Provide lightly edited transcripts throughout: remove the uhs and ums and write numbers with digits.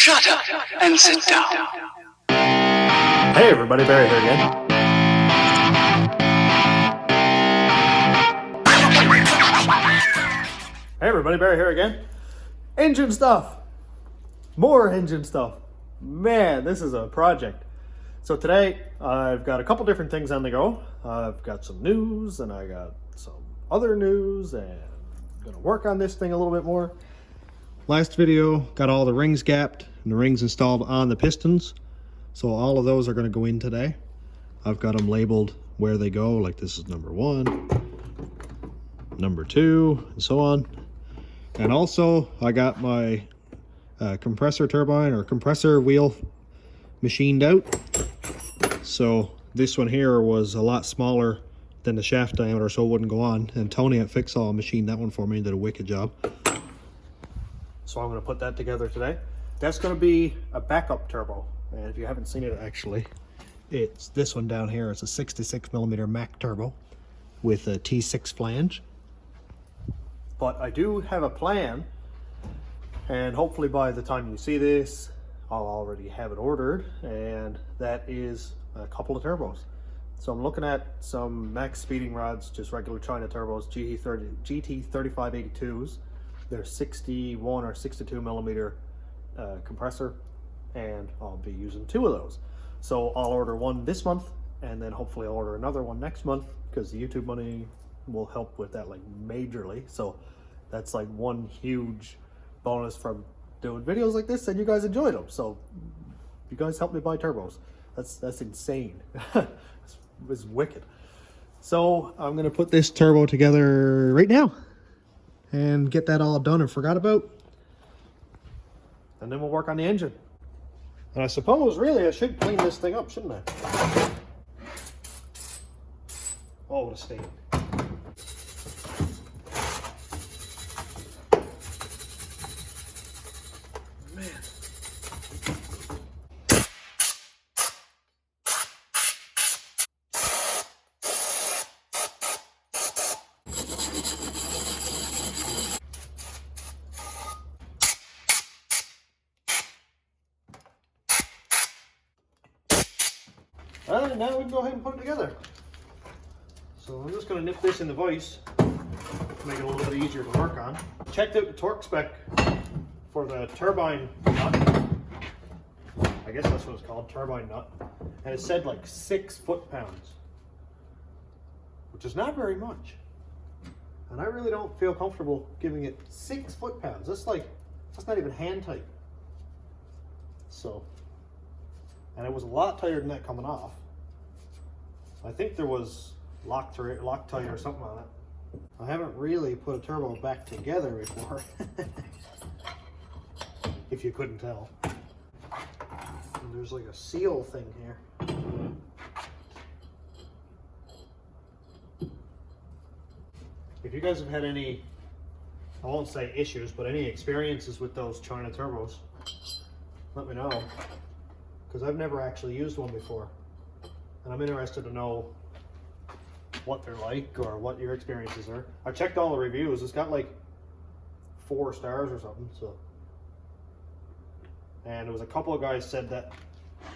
Shut up and sit down. Hey everybody, Barry here again. Hey everybody, Barry here again. Engine stuff. More engine stuff. Man, this is a project. So today, I've got a couple different things on the go. I've got some news and I got some other news and I'm gonna work on this thing a little bit more. Last video, got all the rings gapped and the rings installed on the pistons. So all of those are gonna go in today. I've got them labeled where they go, like this is number 1, number 2, and so on. And also, I got my compressor turbine or compressor wheel machined out. So this one here was a lot smaller than the shaft diameter, so it wouldn't go on. And Tony at Fixall machined that one for me and did a wicked job. So I'm going to put that together today. That's going to be a backup turbo. And if you haven't seen it actually, it's this one down here. It's a 66mm Mac turbo with a T6 flange. But I do have a plan, and hopefully by the time you see this, I'll already have it ordered, and that is a couple of turbos. So I'm looking at some max speeding rods, just regular China turbos, GT3582s. They're 61 or 62mm compressor, and I'll be using 2 of those. So I'll order one this month, and then hopefully I'll order another one next month, because the YouTube money will help with that like majorly. So that's like one huge bonus from doing videos like this, and you guys enjoyed them. So you guys helped me buy turbos. That's insane. It's wicked. So I'm gonna put this turbo together right now and get that all done and forgot about, and then we'll work on the engine. And I suppose really I should clean this thing up, shouldn't I? Oh, what a stain. Man. Alright, now we can go ahead and put it together. So I'm just going to nip this in the vise to make it a little bit easier to work on. Checked out the torque spec for the turbine nut. I guess that's what it's called, turbine nut. And it said like 6 foot-pounds, which is not very much. And I really don't feel comfortable giving it 6 foot-pounds. That's not even hand tight. So, and it was a lot tighter than that coming off. I think there was Loctite or something on it. I haven't really put a turbo back together before, if you couldn't tell. And there's like a seal thing here. If you guys have had any, I won't say issues, but any experiences with those China turbos, let me know, because I've never actually used one before. And I'm interested to know what they're like or what your experiences are. I checked all the reviews. It's got like 4 stars or something. So, and there was a couple of guys said that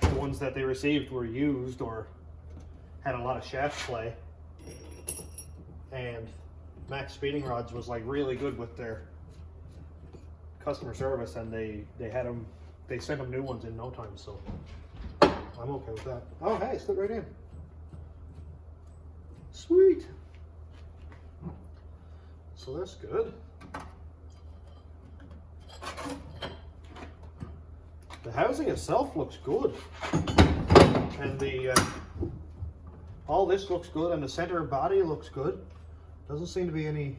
the ones that they received were used or had a lot of shaft play. And Max Speeding Rods was like really good with their customer service, and they sent them new ones in no time. So I'm okay with that. Oh, hey, slid right in. Sweet. So that's good. The housing itself looks good. And the all this looks good, and the center body looks good. Doesn't seem to be any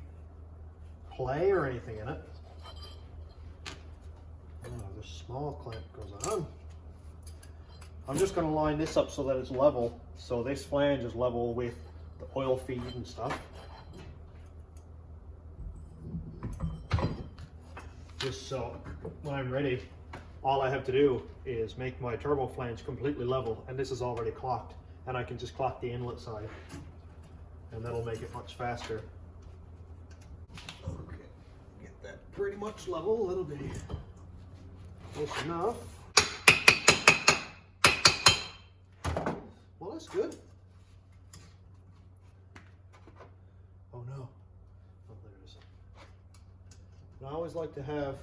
play or anything in it. Oh, the small clamp goes on. I'm just going to line this up so that it's level, so this flange is level with the oil feed and stuff. Just so when I'm ready, all I have to do is make my turbo flange completely level, and this is already clocked, and I can just clock the inlet side, and that'll make it much faster. Okay, get that pretty much level. That'll be Close enough. Well, that's good. Oh no. Oh, there it is. And I always like to have,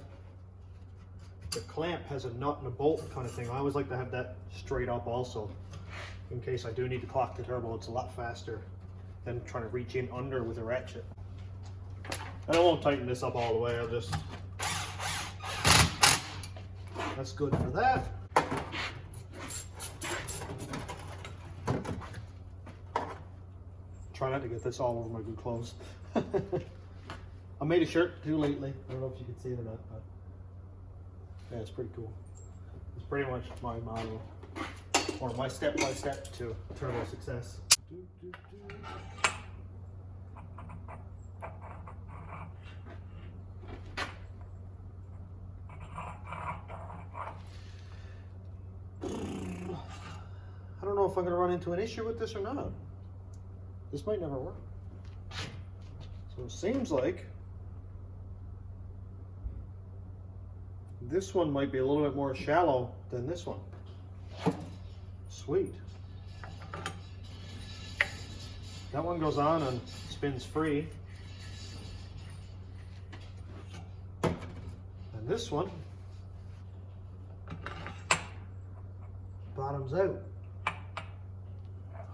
the clamp has a nut and a bolt kind of thing. I always like to have that straight up also, in case I do need to clock the turbo. It's a lot faster than trying to reach in under with a ratchet. And I won't tighten this up all the way. I'll just, that's good for that. Try not to get this all over my good clothes. I made a shirt too lately. I don't know if you can see it or not, but yeah, it's pretty cool. It's pretty much my model, or my step-by-step to turbo success. I don't know if I'm going to run into an issue with this or not. This might never work. So it seems like this one might be a little bit more shallow than this one. Sweet. That one goes on and spins free. And this one bottoms out.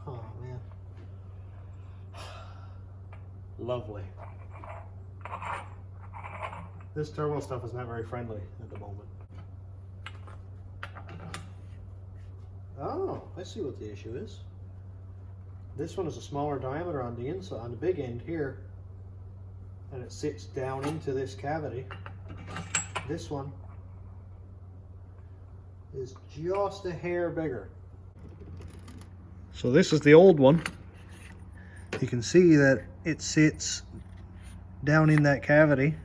Oh man. Lovely. This turbo stuff is not very friendly at the moment. Oh, I see what the issue is. This one is a smaller diameter on the inside, on the big end here, and it sits down into this cavity. This one is just a hair bigger. So this is the old one. You can see that it sits down in that cavity,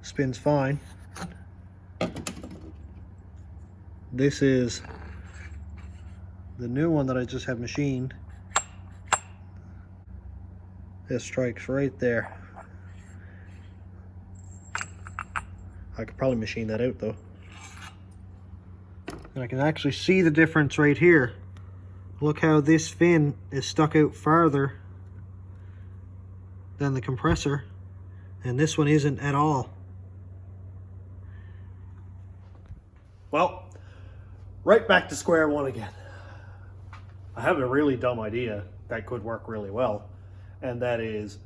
spins fine. This is the new one that I just have machined. This strikes right there. I could probably machine that out though. And I can actually see the difference right here. Look how this fin is stuck out farther than the compressor, and this one isn't at all. Well, right back to square one again. I have a really dumb idea that could work really well, and that is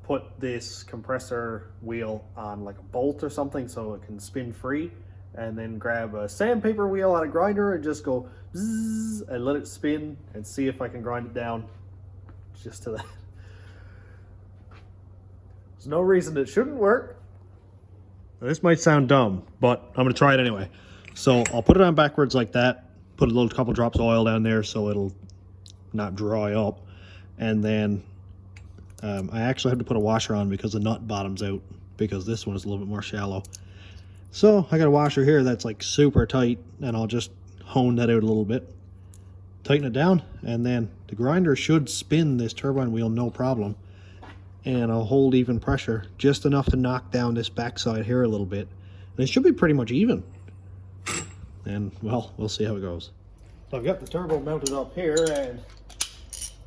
put this compressor wheel on like a bolt or something so it can spin free, and then grab a sandpaper wheel on a grinder and just go zzz and let it spin and see if I can grind it down just to that. There's no reason it shouldn't work. Now, this might sound dumb, but I'm going to try it anyway. So I'll put it on backwards like that, put a little couple drops of oil down there so it'll not dry up, and then I actually have to put a washer on because the nut bottoms out, because this one is a little bit more shallow. So I got a washer here that's like super tight, and I'll just hone that out a little bit, tighten it down, and then the grinder should spin this turbine wheel no problem, and I'll hold even pressure just enough to knock down this backside here a little bit, and it should be pretty much even. And well, we'll see how it goes. So I've got the turbo mounted up here, and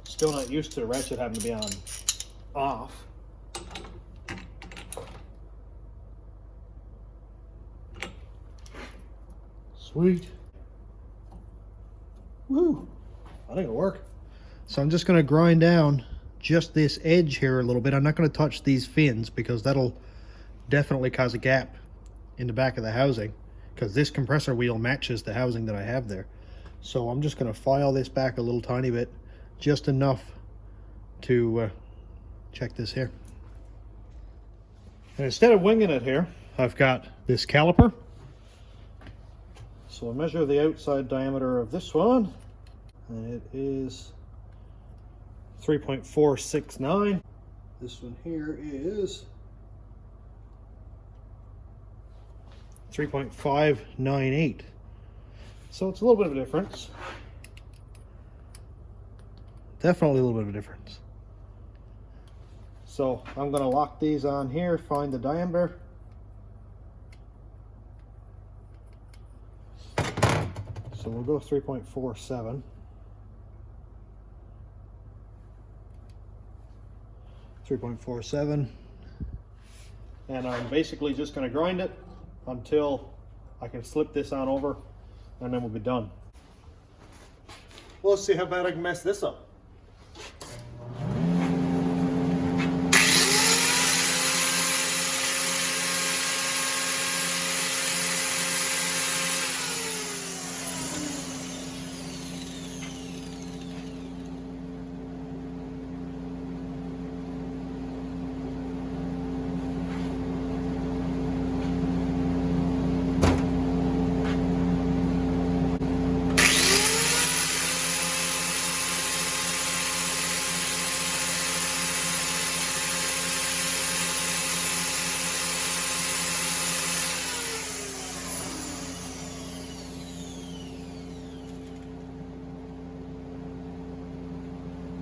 still not used to the ratchet having to be on off. Sweet. Woo! I think it'll work. So I'm just going to grind down just this edge here a little bit. I'm not going to touch these fins because that'll definitely cause a gap in the back of the housing, because this compressor wheel matches the housing that I have there. So I'm just going to file this back a little tiny bit, just enough to check this here. And instead of winging it here, I've got this caliper. So I'll measure the outside diameter of this one, and it is 3.469. This one here is 3.598. So it's a little bit of a difference. Definitely a little bit of a difference. So I'm going to lock these on here, find the diameter. So we'll go 3.47. 3.47. And I'm basically just going to grind it until I can slip this on over, and then we'll be done. Well, let's see how bad I can mess this up.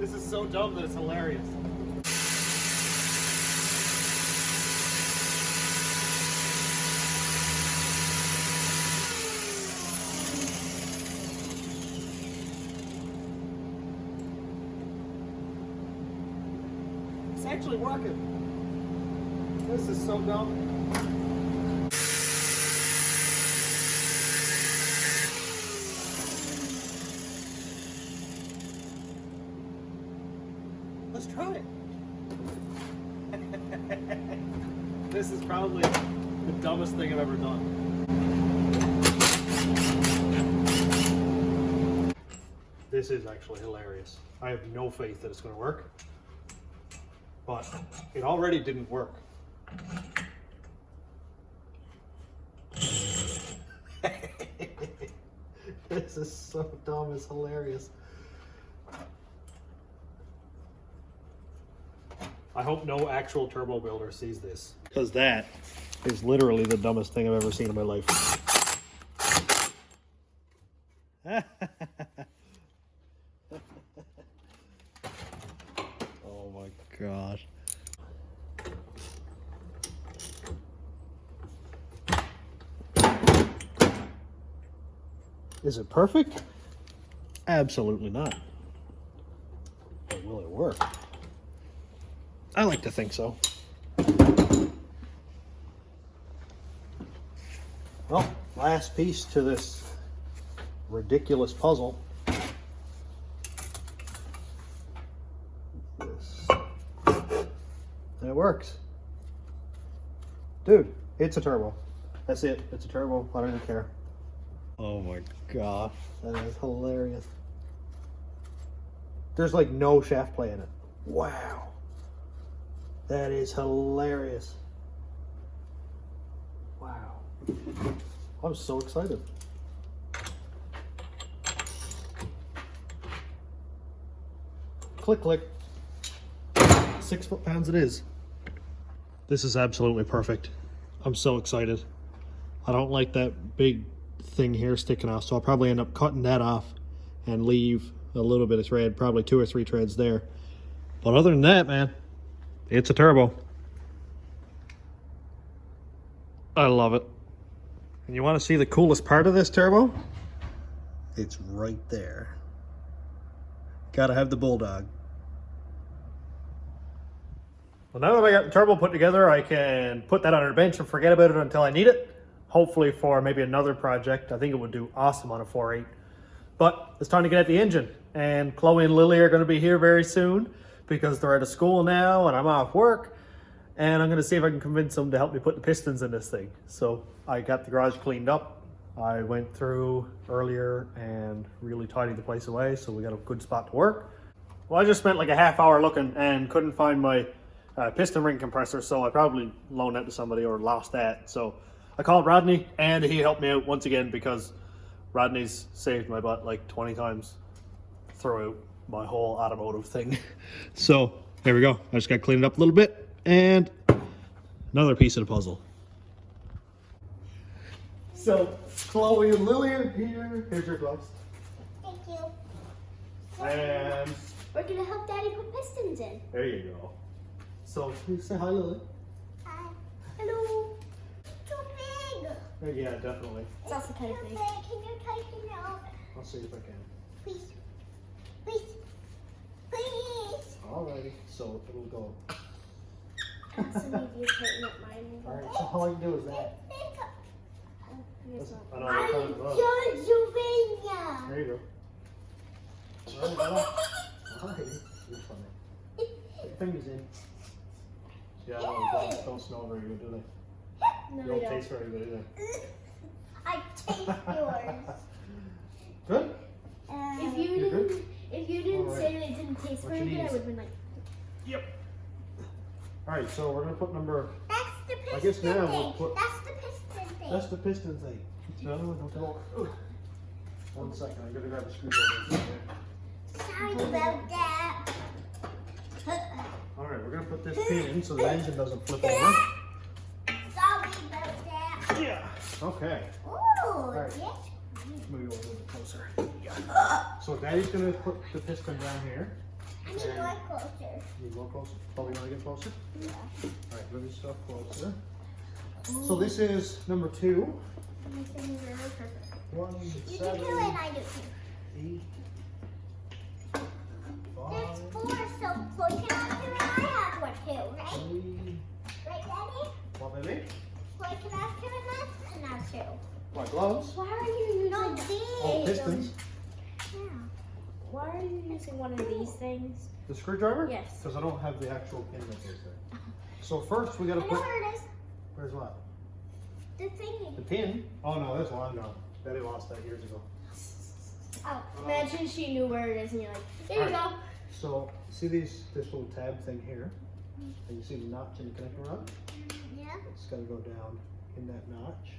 This is so dumb that it's hilarious. It's actually working. This is so dumb. Let's try it. This is probably the dumbest thing I've ever done. This is actually hilarious. I have no faith that it's going to work, but it already didn't work. This is so dumb, it's hilarious. I hope no actual turbo builder sees this, because that is literally the dumbest thing I've ever seen in my life. Oh my gosh. Is it perfect? Absolutely not. But will it work? I like to think so. Well, last piece to this ridiculous puzzle. This. And it works. Dude, it's a turbo. That's it. It's a turbo. I don't even care. Oh my gosh. That is hilarious. There's like no shaft play in it. Wow. That is hilarious. Wow. I'm so excited. Click, click. 6 foot-pounds it is. This is absolutely perfect. I'm so excited. I don't like that big thing here sticking off, so I'll probably end up cutting that off and leave a little bit of thread, probably 2 or 3 threads there. But other than that, man, it's a turbo. I love it. And you want to see the coolest part of this turbo? It's right there. Gotta have the bulldog. Well, now that I got the turbo put together, I can put that on a bench and forget about it until I need it. Hopefully for maybe another project. I think it would do awesome on a 4.8. But it's time to get at the engine. And Chloe and Lily are going to be here very soon, because they're out of school now and I'm off work, and I'm going to see if I can convince them to help me put the pistons in this thing. So I got the garage cleaned up. I went through earlier and really tidied the place away, so we got a good spot to work. Well, I just spent like a half hour looking and couldn't find my piston ring compressor, so I probably loaned that to somebody or lost that. So I called Rodney and he helped me out once again, because Rodney's saved my butt like 20 times throughout my whole automotive thing. So there we go. I just got to clean it up a little bit, and another piece of the puzzle. So Chloe and Lily are here. Here's your gloves. Thank you. And we're gonna help Daddy put pistons in. there you go. So please say hi, Lily. Hi. Hello. Too big. Yeah, definitely. It's also kind of big. Can you tighten it up? I'll see if I can. Please. Please. Please. Alrighty, so it'll go. I also need you to tighten up mine. Alright, so all I can do is that. Here's one. I know, I can't go. Pennsylvania. There you go. Alright, you're funny. Put your fingers in. Yeah, no, don't smell very good, do they? No, They you don't don't. taste very good either. I taste yours. Good? If You're you good? didn't Alright. say it didn't taste Watch very your good, I knees. would have been like, Yep. Alright, so we're gonna put number. That's the piston I guess now we'll thing. put- That's the piston thing. That's the piston thing. No, don't tell. Ugh. 1 second, I'm gonna grab a screwdriver. Sorry about that. Alright, we're gonna put this pin in so the engine doesn't flip over. Sorry about that. Yeah. Okay. Ooh, Right. yes. Move you a little bit closer. So Daddy's gonna put the piston down here. I need more closer. You go closer. Probably wanna get closer? Yeah. Alright, move your stuff closer. So this is number 2. my fingers are perfect. 1, You do 7, too and I do too. 8, There's 5, 4, so Chloe can have 2 and I have 1 too, right? 3. Right, Daddy? What, baby? Chloe can have 2 and I can have 2. What, gloves? Why are you using No, Oh, these. pistons. Yeah. Why are you using one of these things? The screwdriver? Yes. Because I don't have the actual pin that goes there. So first we gotta I know put. where it is. Where's what? The thingy. The pin? Oh no, that's long gone. Daddy lost that years ago. Oh. Imagine she knew where it is and you're like, here you go. Alright. So see this little tab thing here? And you see the notch in the connector rod? Yeah. It's gotta go down in that notch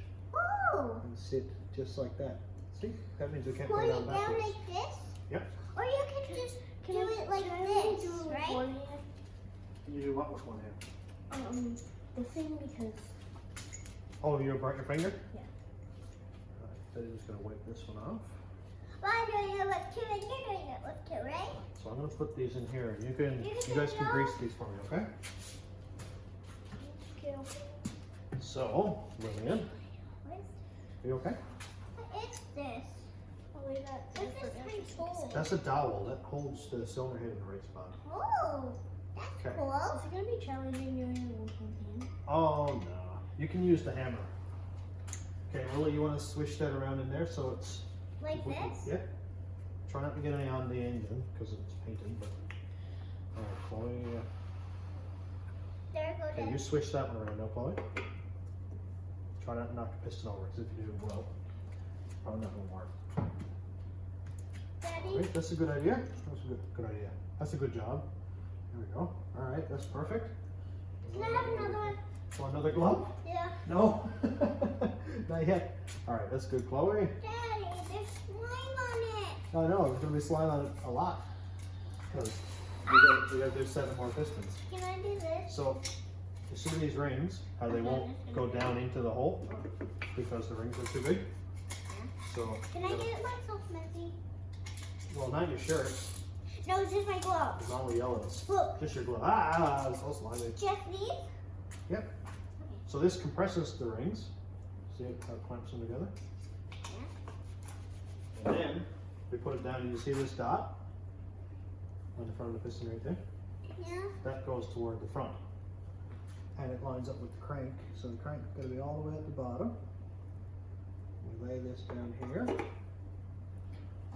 Oh. and sit just like that. See? That means we can't go Pull it down down backwards. like this. Yep. Or you can just do it like can I only this, do it with right? one hand? You do what with one hand? The thing because Oh, you burnt your finger? Yeah. Alright, Daddy's just gonna wipe this one off. Well, I'm doing it with 2 and you're doing it with 2, right? So I'm gonna put these in here. You can, You can you guys do can it grease all. these for me, okay? kill. So, Lillian, What are you okay? is this? I'll leave that there What's for this now. control? That's a dowel that holds the cylinder head in the right spot. Oh, that's Okay. cool. Is it gonna be challenging doing it with one hand? Oh no, you can use the hammer. Okay, Lily, you want to swish that around in there so it's. Like this? Yep. Try not to get any on the engine because it's painted, but. Alright, Chloe. There goes Okay, you swish that one around now, Chloe. Try not to knock the piston over because if you do, well, probably not gonna work. Daddy. Alright, that's a good idea. That's a good idea. That's a good job. There we go. Alright, that's perfect. Can I have another one? Want another glove? Yeah. No? Not yet. Alright, that's good, Chloe. Daddy, there's slime on it. I know, there's gonna be slime on it a lot. Because we got there's 7 more pistons. Can I do this? So you see these rings, how they won't go down into the hole because the rings are too big. So Can I get myself messy? well, not your shirt. No, it's just my gloves. It's all the yellows. Look, Just your glove. Ah, it's so slimy. just these. Yep. So this compresses the rings. See how it clamps them together? And then we put it down and you see this dot on the front of the piston right there? Yeah. That goes toward the front. And it lines up with the crank. So the crank's got to be all the way at the bottom. We lay this down here.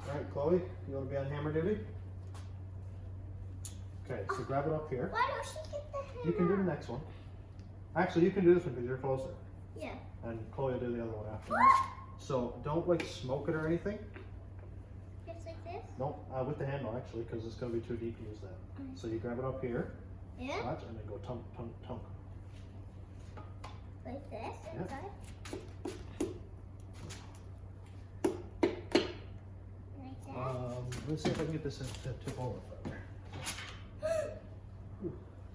Alright, Chloe, you want to be on hammer duty? Okay, so grab it up here. Why don't she get the hammer? You can do the next one. Actually, you can do this one because you're closer. Yeah. And Chloe will do the other one after. So don't like smoke it or anything. Just like this? No, with the handle actually, because it's going to be too deep to use that. So you grab it up here, Yeah. watch, and then go tunk, tunk, tunk. Like this Yeah. inside. Like that. Let's see if I can get this to tip over.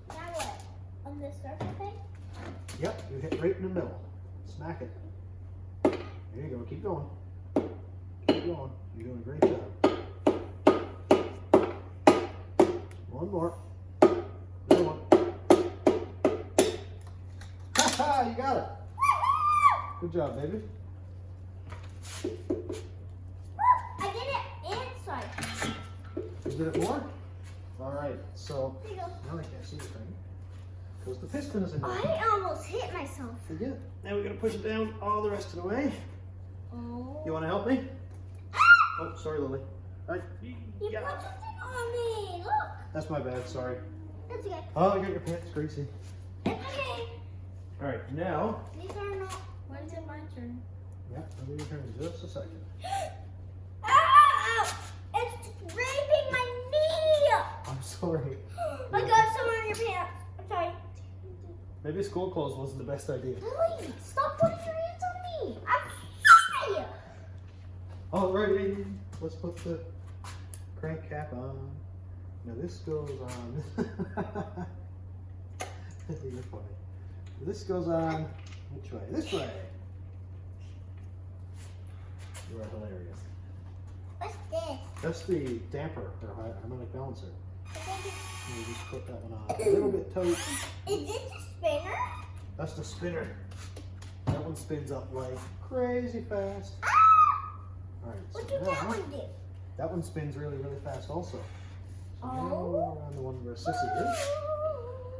Now what? On this circle thing? Yep, you hit right in the middle. Smack it. There you go, keep going. Keep going. You're doing a great job. One more. Another one. Ha ha, you got it. Good job, baby. I did it inside. You did it more? All right, so There you go. now I can't see the thing. Because the piston is in there. I almost hit myself. Forget. Now we're going to push it down all the rest of the way. Oh. You want to help me? Oh, sorry, Lily. All right. You Yeah. put something on me. Look. That's my bad, sorry. That's okay. Oh, you got your pants greasy. It's okay. All right, now. These are not. When's it my turn? Yeah, I'll be returning in just a second. Ow! It's scraping my knee. I'm sorry. I got some on your pants. I'm sorry. Maybe school clothes wasn't the best idea. Lily, stop putting your hands on me. I'm sorry. All right, let's put the crank cap on. Now this goes on. You're funny. This goes on which way? This way. You are hilarious. What's this? That's the damper or harmonic balancer. You just put that one on a little bit tight. Is this a spinner? That's the spinner. That one spins up like crazy fast. Ah! All right, What so did that now one do? that one spins really, really fast also. So now Oh. we're on the one where Sissy is.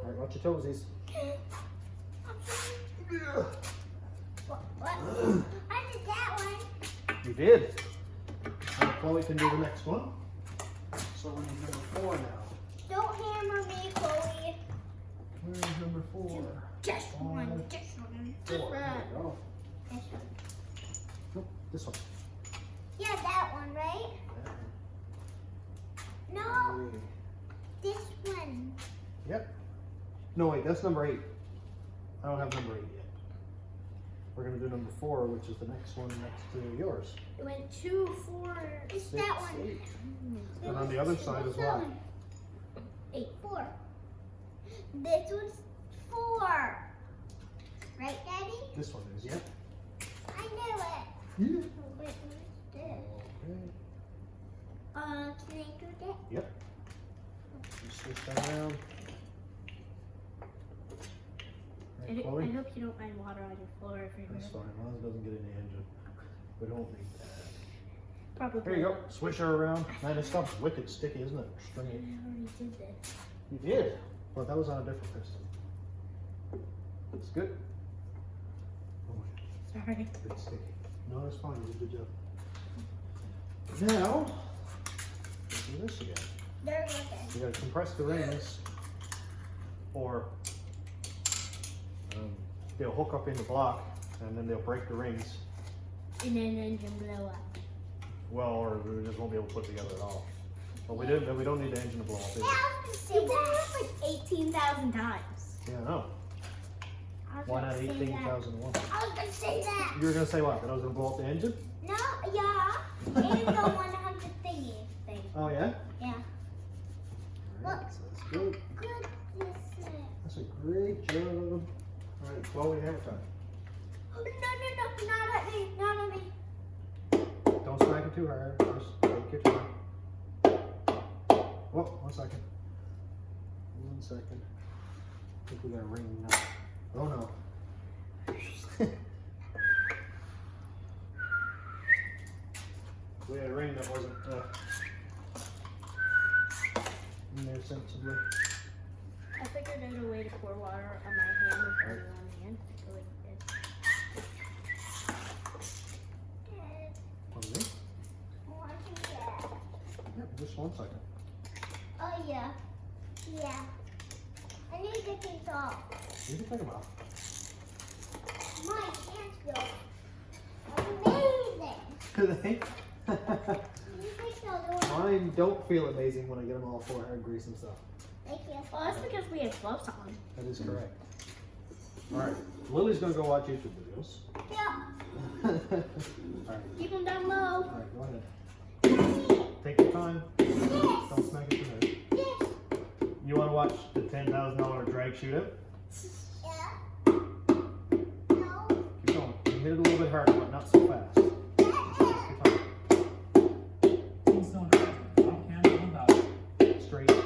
All right, watch your toesies. What? I did that one. You did. Now Chloe can do the next one. So we need number 4 now. Don't hammer me, Chloe. Where's number 4? Just one. 4. Just one. There we go. This one. Nope, this one. Yeah, that one, right? No, this one. Yep. No, wait, that's number 8. I don't have number 8 yet. We're going to do number 4, which is the next one next to yours. It went 2, 4. It's 6, that one. 8. And on the other side as well. 8, 4. This one's 4. Right, Daddy? This one is, yep. I knew it. Yeah. Oh, wait, what's this? Okay. Can I do that? Yep. Just switch that around. I Right, Chloe? hope you don't mind water on your floor everywhere. That's fine, as long as it doesn't get in the engine. We don't need that. Probably. Here you go. Swish her around. Man, this stuff's wicked sticky, isn't it? I Stringy. already did this. You did, but that was on a different piston. It's good. Oh, Sorry. it's sticky. No, that's fine. You did a good job. Now, let's do this again. They're looking. You gotta compress the rings, or they'll hook up in the block, and then they'll break the rings. And then engine blow up. Well, or we just won't be able to put it together at all. But we don't need the engine to blow up Yeah, either. I was It gonna say blew that. up like 18,000 times. Yeah, no. I was Why gonna not say that. 18,001? I was gonna say that. You were gonna say what? That I was gonna blow up the engine? No, yeah. And the 100 thingy thing. Oh yeah. Yeah. Alright, so that's good. Good this is. That's a great job. Alright, Chloe, hammer time. No, not at me, not at me. Don't smack it too hard. Just take your time. Whoa, 1 second. 1 second. I think we got a ring now. Oh no. We had a ring that wasn't in there sensibly. I figured out a way to pour water on my hand before you on the hand. So On me? Yep, just 1 second. Oh yeah. Yeah. I need to take these off. You can take them off. My hands feel amazing. Do they? You take the other one. Mine don't feel amazing when I get them all full of hair grease and stuff. Thank you. well, that's because we have gloves on. That is correct. Alright, Lily's gonna go watch YouTube videos. Yeah. Alright, Keep them down low. alright, go ahead. Take your time. Don't smack it too hard. Yes. You wanna watch the $10,000 drag shootout? Yeah. No. Keep going. You hit it a little bit harder, but not so fast. Take your time. Things don't happen. I can't know about it. Straight. Dada.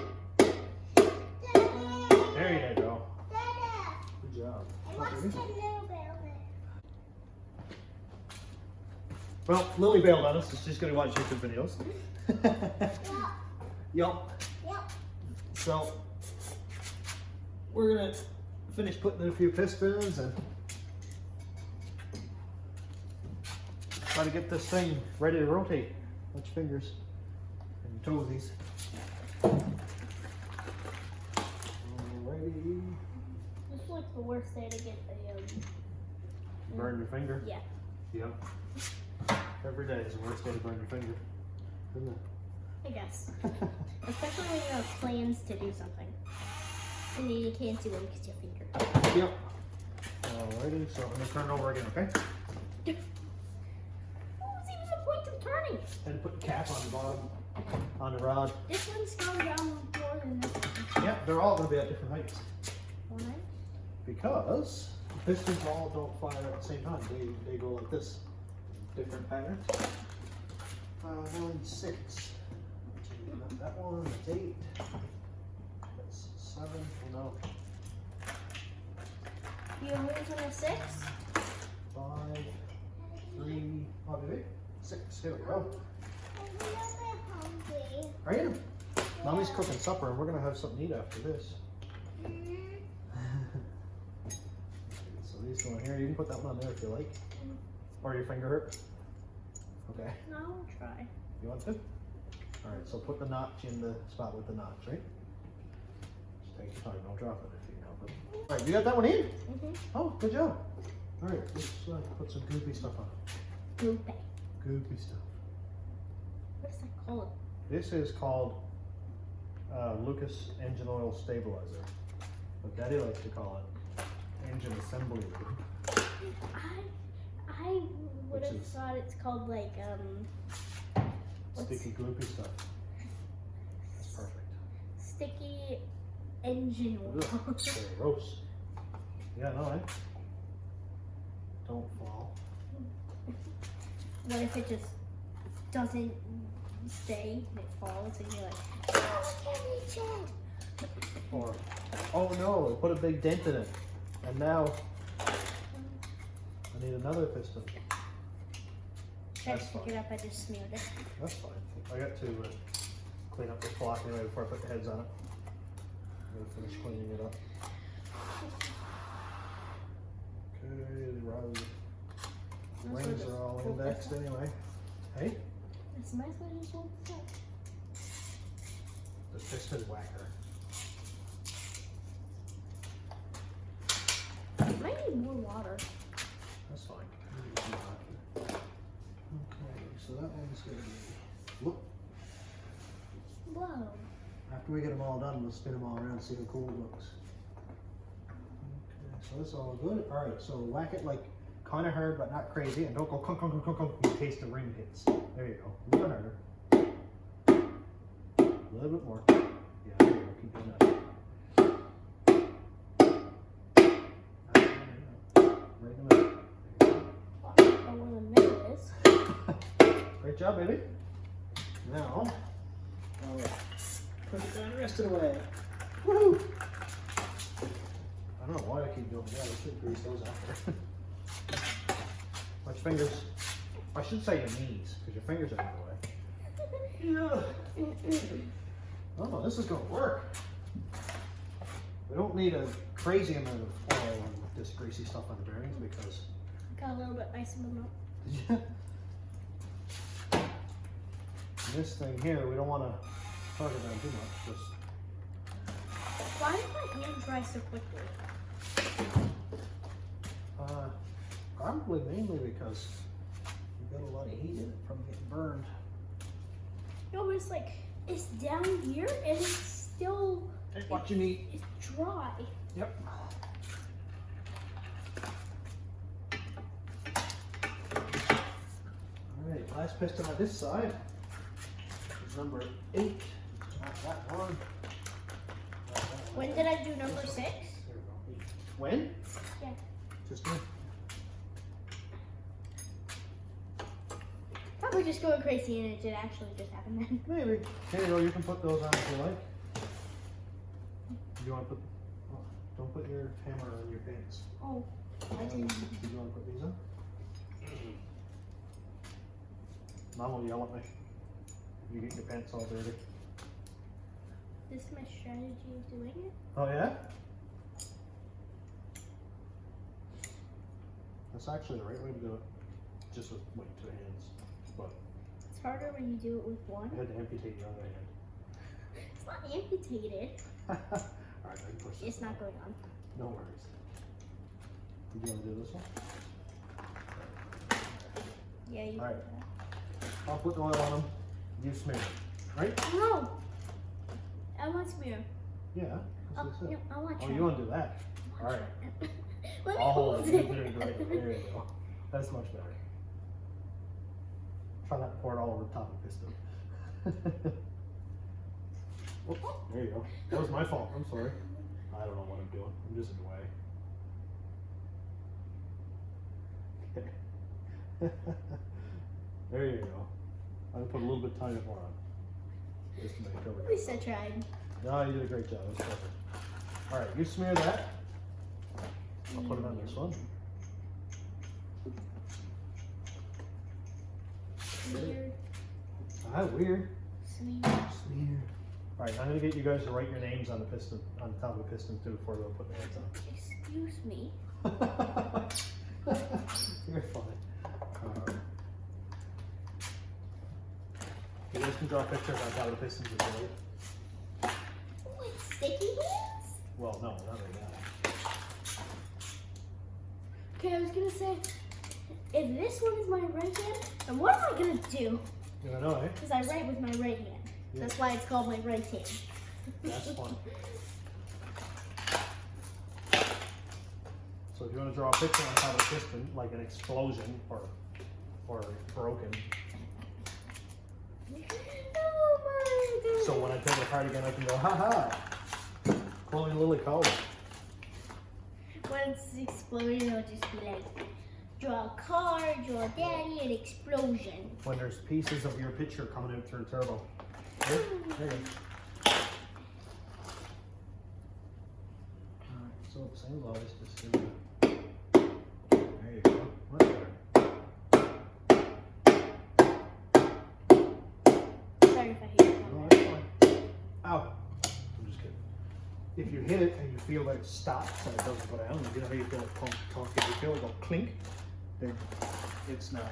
There you go. Dada. Good job. I watched a little bit of it. Well, Lily bailed on us, so she's gonna watch YouTube videos. Yup. Yep. So we're gonna finish putting in a few pistons and try to get this thing ready to rotate. Watch your fingers and your toesies. Alrighty. This is like the worst day to get a Burn your finger? yeah. Yep. Every day is the worst day to burn your finger. Isn't it? I guess. Especially when you have plans to do something. And then you can't do it because your finger. Yep. Alrighty, so I'm gonna turn it over again, okay? What was even the point of turning? And put the cap on the bottom, on the rod. This one's going down more than this one. Yep, they're all gonna be at different heights. Why? Because the pistons all don't fire at the same time. They go like this. Different patterns. 6. That one, that's 8. That's 7. Oh no. You have one a 6? 5, 3, oh, did it? 6. Here we go. I'm a little bit hungry. Are you? Mommy's cooking supper and we're gonna have something to eat after this. So these go in here. You can put that one on there if you like. Or your finger hurt. Okay. No, I'll try. You want to? Alright, so put the notch in the spot with the notch, right? Just take your time, don't drop it if you know. Alright, you got that one in? Mm-hmm. Oh, good job. Alright, let's put some goopy stuff on. Goopy. Goopy stuff. What's that called? This is called Lucas Engine Oil Stabilizer. But Daddy likes to call it engine assembly lube. I would Which have is- thought it's called like what's Sticky gloopy stuff. That's perfect. sticky engine oil. Ugh, gross. Yeah, no, eh? Don't fall. What if it just doesn't stay and it falls and you're like, oh, let me check. Or, oh no, it put a big dent in it. And now, I need another piston. Should I That's pick fine. it up? I just smeared it. That's fine. I got to clean up this block anyway before I put the heads on it. I'm gonna finish cleaning it up. Okay, the rings are all indexed anyway. Hey, It's nice when you just hold this up. the piston whacker. Might need more water. That's fine. Okay, so that one's gonna be. Look, Whoa. after we get them all done, we'll spin them all around and see how cool it looks. Okay, so that's all good. All right, so whack it like kind of hard, but not crazy, and don't go clunk, clunk, clunk, clunk in case the ring hits. There you go. A little harder. A little bit more. Yeah, there you go. Keep doing that. Right in the middle. There you I don't know where the middle is. go. Great job, baby. Now, put it down the rest of the way. Woohoo! I don't know why I keep doing that. I should grease those after. Watch your fingers. I should say your knees, because your fingers are in the way. Yeah. Oh, this is going to work. We don't need a crazy amount of oil on this greasy stuff on the bearings because Got a little bit nice in the mouth. this thing here, we don't want to tug it down too much. Just Why did my hand dry so quickly? probably mainly because you got a lot of heat in it from getting burned. No, but it's like, it's down here and it's still, Hey, watch your knee. it's dry. Yep. Alright, last piston on this side is number 8. Not that one. Not that one. When did I do number 6? There we go. 8. When? Yeah. Just now. Probably just going crazy and it did actually just happen then. Maybe. Here you go, you can put those on if you like. Do you want to put, oh, don't put your hammer on your pants. Oh, I Do didn't. you want to put these on? Mom will yell at me. You get your pants all dirty. This is my strategy of doing it. Oh yeah? That's actually the right way to do it. Just with like 2 hands. But It's harder when you do it with one. I had to amputate your other hand. It's not amputated. Alright, I can push this. It's not going on. No worries. Did you want to do this one? Yeah, you Alright. do that. I'll put oil on them. You smear. Right? No! I want smear. Yeah. Oh, That's what I no, said. I want Oh, try. you want to do that? Alright. Let me I'll hold hold it. it. There you go. That's much better. Try not to pour it all over the top of the piston. Whoops, there you go. That was my fault. I'm sorry. I don't know what I'm doing. I'm just in the way. Okay. There you go. I'm gonna put a little bit tiny more on. Just to make sure. At least I tried. No, you did a great job. That's perfect. All right, you smear that. I'll put it on this one. Smear. Ah, weird. Smear. Smear. All right, I'm gonna get you guys to write your names on the piston, on the top of the piston too, before they'll put the heads Excuse me. on. You're funny. All right. You guys can draw pictures on top of the pistons if you like. With sticky hands? Well, no, not right now. Okay, I was gonna say, if this one is my right hand, then what am I gonna do? You don't know, eh? Because I write with my right hand. Yeah. That's why it's called my right hand. That's fun. So if you want to draw a picture on top of the piston, like an explosion or broken. Oh my god. So when I take it apart again, I can go, ha ha. Chloe Lily Cole. When it's exploding, it'll just be like, draw a car, draw daddy, an explosion. When there's pieces of your picture coming out through turbo. There you go. Alright, so same as always, just do that. There you go. Much better. Sorry if I hit it. No, that's fine. Ow. I'm just kidding. If you hit it and you feel that it stops and it doesn't go down, you know how you feel it pump, if you feel it go clink, then it's not,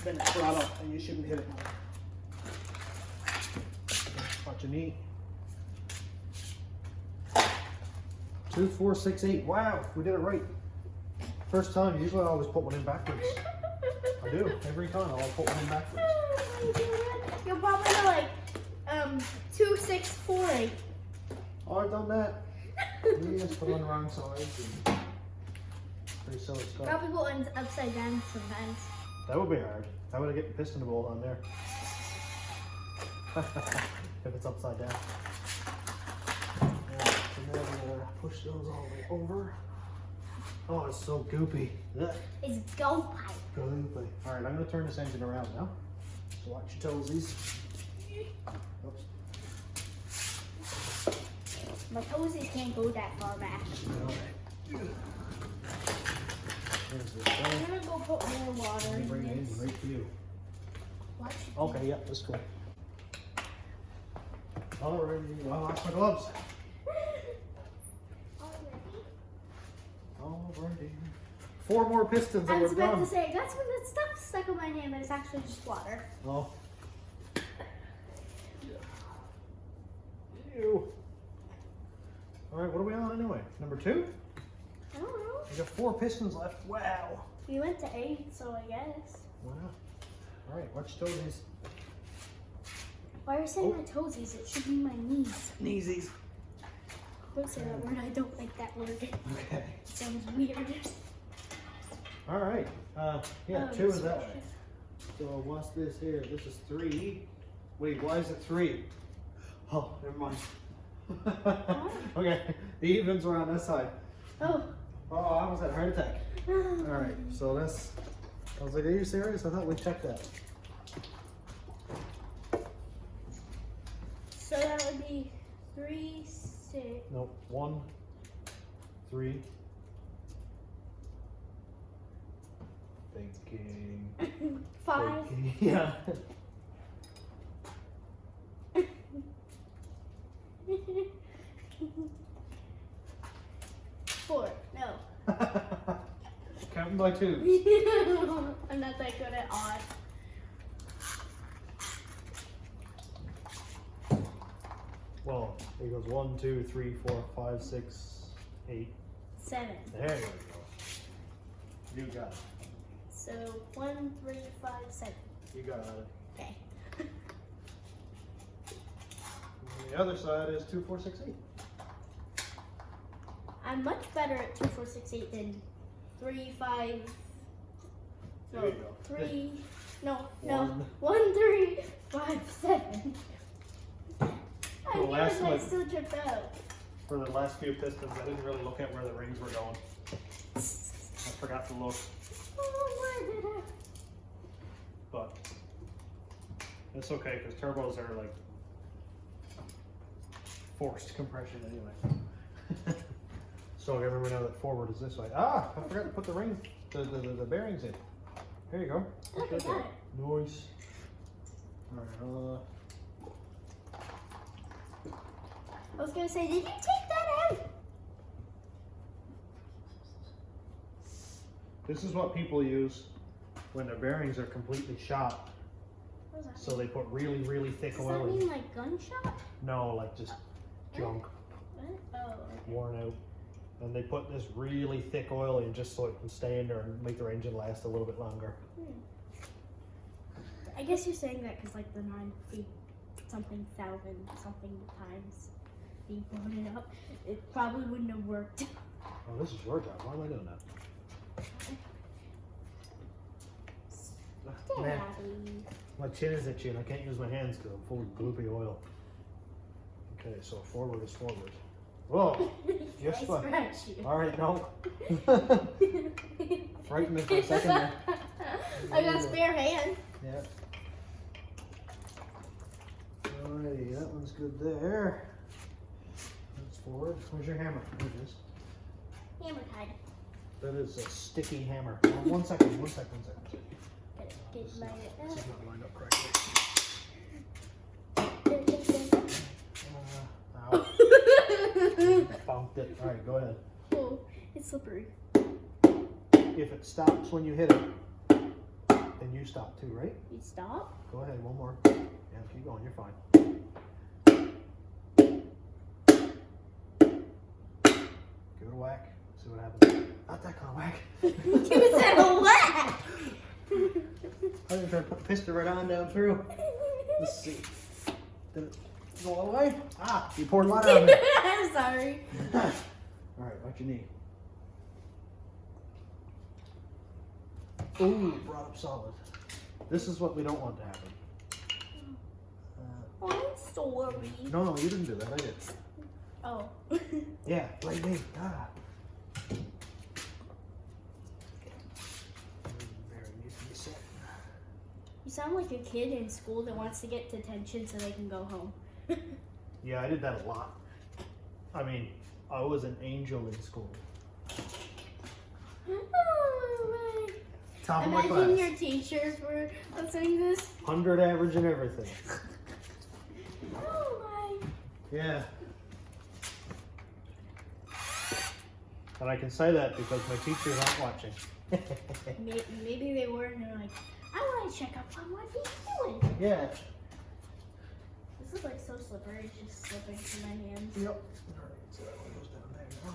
then it's brought up and you shouldn't hit it more. What you need. 2, 4, 6, 8. Wow, we did it right. First time, usually I always put one in backwards. I do, every time I'll put one in backwards. You'll probably go like 2, 6, 4, 8. Oh, I've done that. You just put it on the wrong side. Pretty silly stuff. Probably put one upside down sometimes. That would be hard. How would I get the piston to bolt on there? If it's upside down. Yeah, so now we're gonna push those all the way over. Oh, it's so goopy. Ugh. It's go pipe. Goopy. All right, I'm gonna turn this engine around now. So watch your toesies. Oops. My toesies can't go that far back. There's this I'm guy. gonna go put more water Let me in bring the engine this. right to you. Watch. Okay, yeah, that's cool. Alrighty, well, that's my gloves. Alrighty. 4 more pistons I and was we're about done. to say, that's when that stuff stuck in my hand, but it's actually just water. Oh. Ew. Alright, what are we on anyway? Number 2? I don't know. We got 4 pistons left. Wow. We went to 8, so I guess. Wow. Alright, watch your toesies. Why are you saying my toesies? It should be my knees. Kneesies. Don't say that word. I don't like that word. It Okay. sounds weird. Alright. Yeah, Oh, 2 is this that way. way. So what's this here? This is 3. Wait, why is it 3? Oh, never mind. Okay, the evens are on this side. Oh. Oh, I almost had a heart attack. Alright, so this, I was like, are you serious? I thought we checked that. So that would be 3, 6. No, 1, 3. Thinking. 5. Thinking. Yeah. 4. No. Counting by twos. I'm not that good at odds. Well, it goes 1, 2, 3, 4, 5, 6, 8. 7. There you go. You got it. So 1, 3, 5, 7. You got it. Okay. And the other side is 2, 4, 6, 8. I'm much better at 2, 4, 6, 8 than 3, 5. There No, you go. 3. No, One. 1, 3, 5, 7. I The knew last it, but I one. still tripped out. For the last few pistons, I didn't really look at where the rings were going. I forgot to look, Oh, where did I? but it's okay because turbos are like forced compression anyway. So I remember now that forward is this way. Ah, I forgot to put the ring, the bearings in. Here you go. Look, I got it. Nice. All right. I was gonna say, did you take that out? This is what people use when their bearings are completely shot. What does that So they put really, really thick Does oil that in. mean like gunshot? No, like just junk, What? Oh, worn out. And they put this really thick oil in just so it can stay in there and make their engine last a little bit longer. I guess you're saying that because like the 9 feet something thousand something times being blown it up, it probably wouldn't have worked. Oh, this is your job. Why am I doing that? Man, Daddy. my chin is itchy and I can't use my hands because I'm full of gloopy oil. Okay, so forward is forward. Whoa! Yes, I but scratched you. all right, no. Frightened me for a second there. I got a spare hand. Yeah. Alrighty, that one's good there. That's forward. Where's your hammer? There it is. Hammer tied. That is a sticky hammer. One second. Get This is my. not lined up correctly. Ow. I bumped it. Alright, go ahead. Oh, it's slippery. If it stops when you hit it, then you stop too, right? You stop? Go ahead, one more. Yeah, keep going, you're fine. Give it a whack, see what happens. Not that kind of whack. Give it a whack! I didn't try to put the piston right on down through. Let's see. Did it go all the way? Ah, you poured water on me. I'm sorry. Alright, watch your knee. Ooh, brought up solid. This is what we don't want to happen. Oh, I'm sorry. No, you didn't do that, I did. Oh. Yeah, like me. Ah. Very needs to be set. You sound like a kid in school that wants to get detention so they can go home. Yeah, I did that a lot. I mean, I was an angel in school. Oh, Top of my imagine class. your teachers were listening to this. 100 average and everything. Oh my. Yeah. And I can say that because my teachers aren't watching. Maybe they were and they're like, I want to check up on what he's doing. Yeah. This is like so slippery, it's just slipping through my hands. Yep. Alright, so that one goes down there now.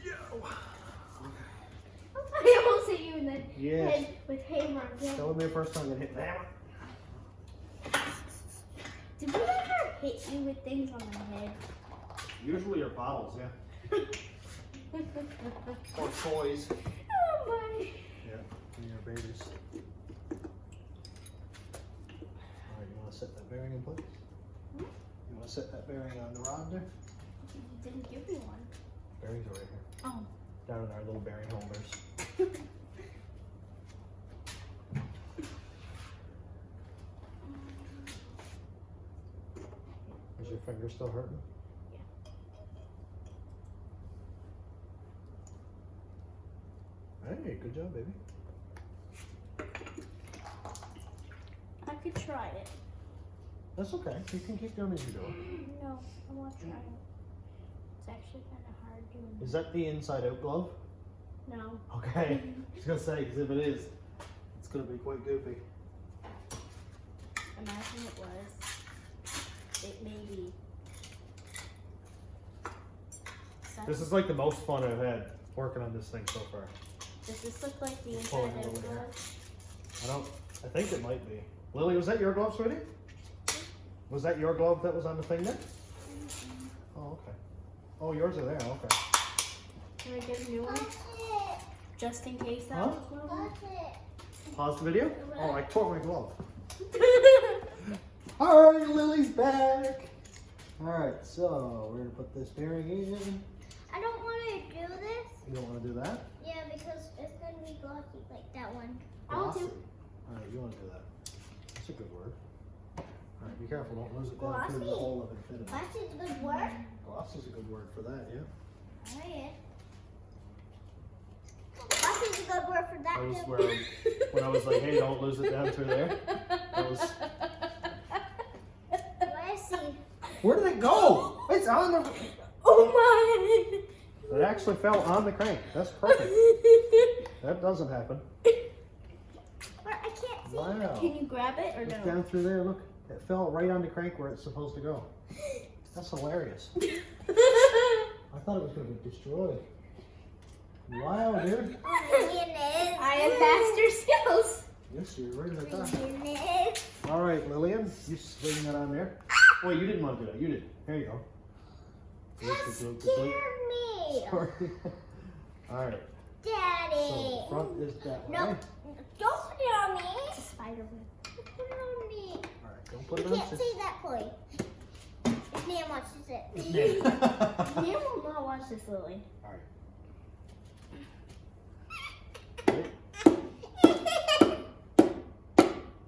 Yo. I almost hit you in the Yes. head with hammer again. That would be the first time that hit the hammer. Did we ever hit you with things on the head? Usually are bottles, yeah. Or toys. Oh my. Yeah, and your babies. Alright, you want to set that bearing in place? Hmm? You want to set that bearing on the rod there? You didn't give me one. Bearings are right here. Oh. Down in our little bearing holders. Is your finger still hurting? Yeah. Hey, good job, baby. I could try it. That's okay. You can keep doing as you do it. No, I want to try it. It's actually kind of hard doing Is that the inside out glove? it. No. Okay. I was gonna say, because if it is, it's gonna be quite goofy. Imagine it was. It may be. This is like the most fun I've had working on this thing so far. Does this look like the inside Pulling it out over here. glove? I think it might be. Lily, was that your glove, sweetie? Was that your glove that was on the thing there? Oh, okay. Oh, yours are there. Okay. Can I get a new one? Watch it. Just in case that Huh? was one? Watch it. Pause the video. Oh, I tore my glove. All right, Lily's back. All right, so we're gonna put this bearing in. I don't want to do this. You don't want to do that? Yeah, because it's going to be glossy like that one. Glossy. All right, you want to do that. That's a good word. All right, be careful. Don't lose it down through the Glossy. hole of it. Fit in. Glossy is a good word. Gloss is a good word for that, yeah. Oh, yeah. Glossy is a good word for that That was too. where when I was like, hey, don't lose it down through there. That was. Let's see. Where did it go? It's on the. Oh It actually fell on the crank. That's perfect. That doesn't happen. Or I can't see. Wow. Can you grab it or It's no? down through there. Look, it fell right on the crank where it's supposed to go. That's hilarious. I thought it was going to be destroyed. Wow, dude. I have faster skills. Yes, you're right at that. Mayonnaise. All right, Lillian, you swing that on there. Wait, you didn't want to do that. You did. There you go. That scared me. Sorry. All right. Daddy. So the front is that way. No, don't put it on me. It's a spider web. Don't put it on me. All right, don't put You it on. can't say that, Chloe. If Nan watches it. You will not watch this, Lily. All right.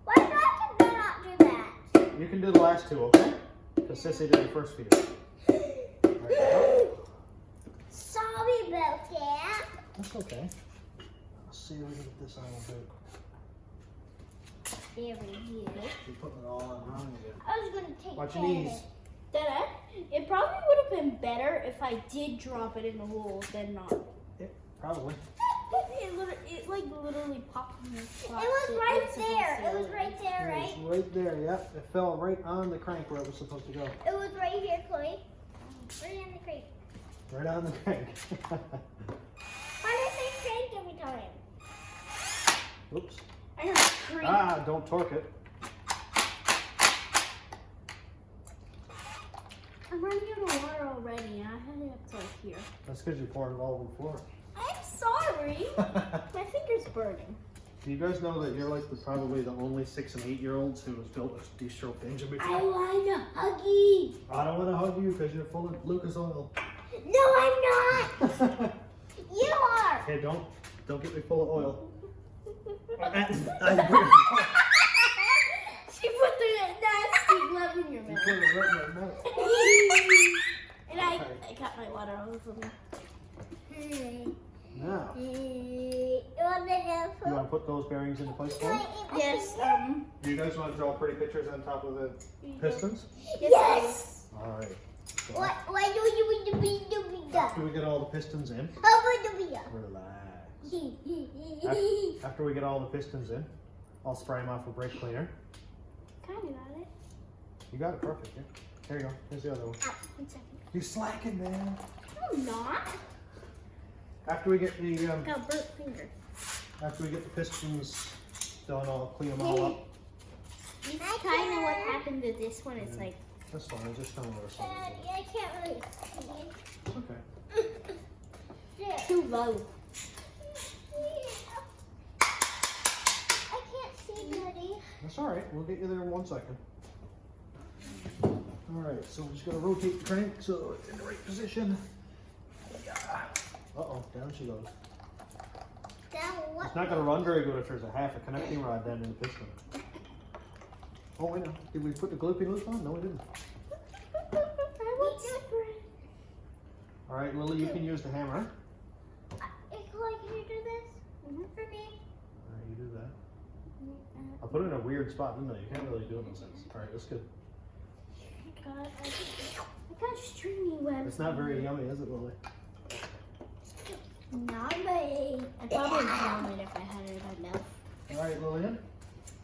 Why do I not do that? You can do the last two, okay? Because Sissy did the first few. All right, Sorry about that. that's okay. Let's see if we can get this on a bit. There we go. You're putting it all on wrong again. I was going to take Watch care your of knees. it. Dada, it probably would have been better if I did drop it in the hole than not. Yeah, probably. It like literally popped in the spot. It was that right it's supposed there. to It was go. right there, It right? was right there, yep. It fell right on the crank where it was supposed to go. It was right here, Chloe. Right on the crate. Right on the crank. Why did I say crank every time? Oops. I heard a creak. Ah, don't torque it. I'm running out of water already, and I had it up to like here. That's because you poured it all over the floor. I'm sorry. My finger's burning. Do you guys know that you're like probably the only 6 and 8 year olds who has built a Destroked engine I before? want a huggy. I don't want to hug you because you're full of Lucas oil. No, I'm not. You are. Hey, don't get me full of oil. She put the nasty glove in your mouth. And I got my water all over me. Now, You you want to put those bearings into place for me? Yes, Do you guys want to draw pretty pictures on top of the pistons? Yes. All right. So What do you do? after we get all the pistons in, How would relax. you After we get all the pistons in, I'll spray them off with brake cleaner. kind of got it. You got it perfect. Yeah. There you go. Here's the other one. 1 second. You slacking, man. I'm not. After we get the Got a burnt finger. after we get the pistons done, I'll clean them all up. It's kind of what happened to this one. It's like That's fine. I just don't know where something Daddy, I can't really see. Okay. There. too low. I can't see, Daddy. That's all right. We'll get you there in 1 second. All right. So we're just gonna rotate the crank so it's in the right position. Uh-oh, down she goes. Now what? It's not going to run very good if there's a half a connecting rod then in the piston. Oh, wait, no. Did we put the gloopy loop on? No, we didn't. All right, Lily, you can use the hammer. Chloe, can you do this? hurt me. Alright, you do that. I'll put it in a weird spot, didn't I? You can't really do it in a sense. Alright, that's good. God, I got stringy web. It's not very yummy, is it, Lily? Not me. I'd probably drown it if I had it in my mouth. Alright, Lillian.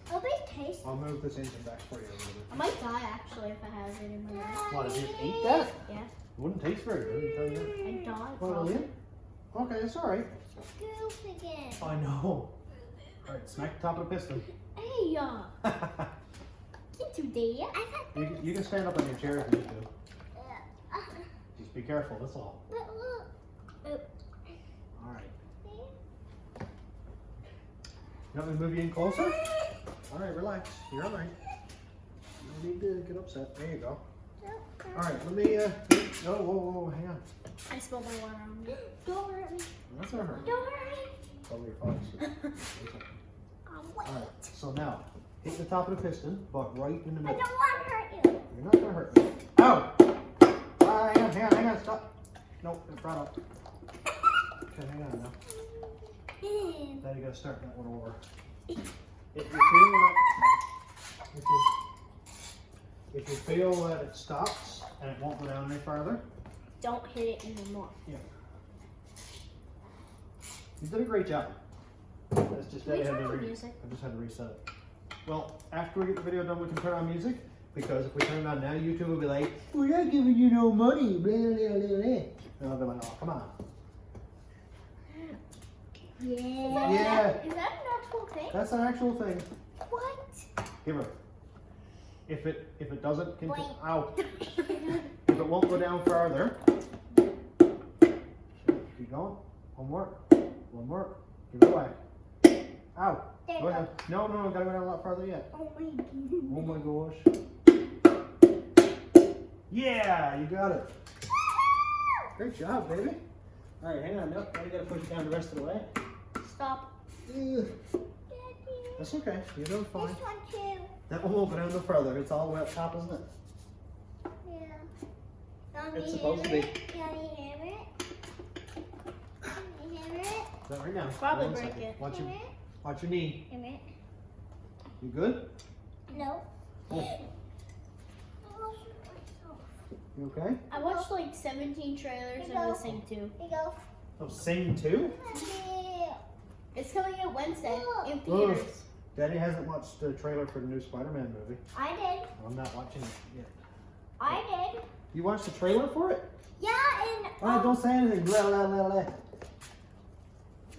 It'll be tasty. I'll move this engine back for you a little I might die actually if I have it in my mouth. bit. What, if you ate that? Yeah, It wouldn't taste very good, I tell you that. I'd die. What, Lillian? Okay, it's alright. Scoop again. I know. Alright, smack the top of the piston. Hey, get you there. You can stand up on your chair if you need to. Just be careful, that's all. But look. Alright. You want me to move you in closer? Alright, relax. You're alright. You need to get upset. There you go. Alright, let me, whoa, hang on. I spilled my water on me. Don't hurt me. That's alright. Don't hurt me. Probably your father's. Wait. Alright, so now, hit the top of the piston, but right in the I middle. don't want to hurt you. You're not gonna hurt me. Ow! Hang on, stop. Nope, it brought up. Okay, hang on now. Now you gotta start that one over. If you feel that it stops and it won't go down any farther, Don't hit it anymore. yeah. You did a great job. That's just Can we I had turn to on music? I just had to reset it. Well, after we get the video done, we can turn on music. Because if we turn it on now, YouTube will be like, we're not giving you no money. Blah, blah, blah, blah. And I'll be like, oh, come on. Yeah. Is that an actual thing? That's an actual thing. What? Give her. If it doesn't continue, Wait. ow. If it won't go down farther, keep going. One more. Give it away. Ow. There Go you ahead. No, gotta go down a lot farther yet. Oh my God. Oh my gosh. Yeah, you got it. Great job, baby. All right, hang on. Now you gotta push it down the rest of the way. Stop. Ugh. Daddy. That's okay. You're doing fine. This one too. That one won't go down no further. It's all the way up top, isn't it? Yeah. It's supposed to be. Can you hammer it? Can you hammer it? Not right now. Probably One break second. it. Watch Hammer your, it? watch your knee. Hammer it? You good? No. Oh, you okay? I watched like 17 trailers of the Sing 2. Here you go. Oh, Sing 2? Yeah. It's coming out Wednesday in Ugh. theaters. Daddy hasn't watched the trailer for the new Spider-Man movie. I did. I'm not watching it yet. I did. You watched the trailer for it? Yeah, and All right, don't say anything. Blah, blah, blah, blah.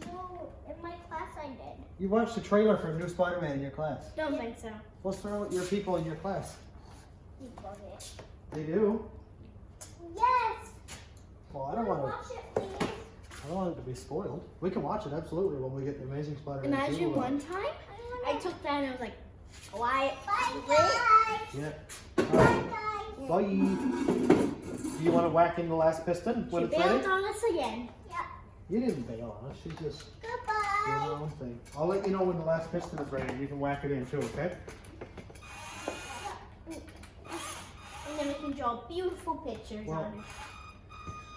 no, in my class I did. You watched the trailer for the new Spider-Man in your class. Don't think so. What's wrong with your people in your class? You got it. They do? Yes. Well, I don't want Watch it, please. I don't want it to be spoiled. We can watch it, absolutely, when we get the Amazing Spider-Man 2. Imagine one time I took that and I was like, quiet. Bye, guys. Yeah. Bye, Alright. guys. Bye. Do you want to whack in the last piston when She it's ready? bailed on us again. Yeah. You didn't bail on us. She just did Goodbye. her own thing. I'll let you know when the last piston is ready. You can whack it in too, okay? And then we can draw beautiful pictures Well, on it.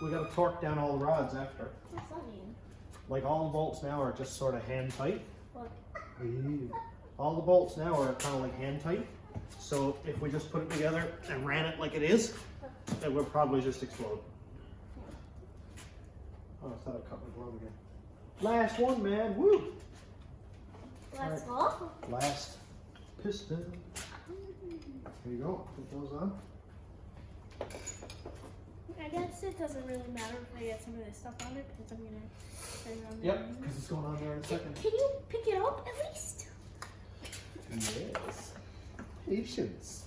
We got to torque down all the rods after. What's that mean? Like all the bolts now are just sort of hand tight. Look. All the bolts now are kind of like hand tight. So if we just put it together and ran it like it is, it would probably just explode. Oh, I thought I cut my glove again. Last one, man. Woo! That's all. Last piston. Here you go. Put those on. I guess it doesn't really matter if I get some of this stuff on it because I'm gonna put it on there. Yep, because it's going on there in a second. Can you pick it up at least? Yes. Patience.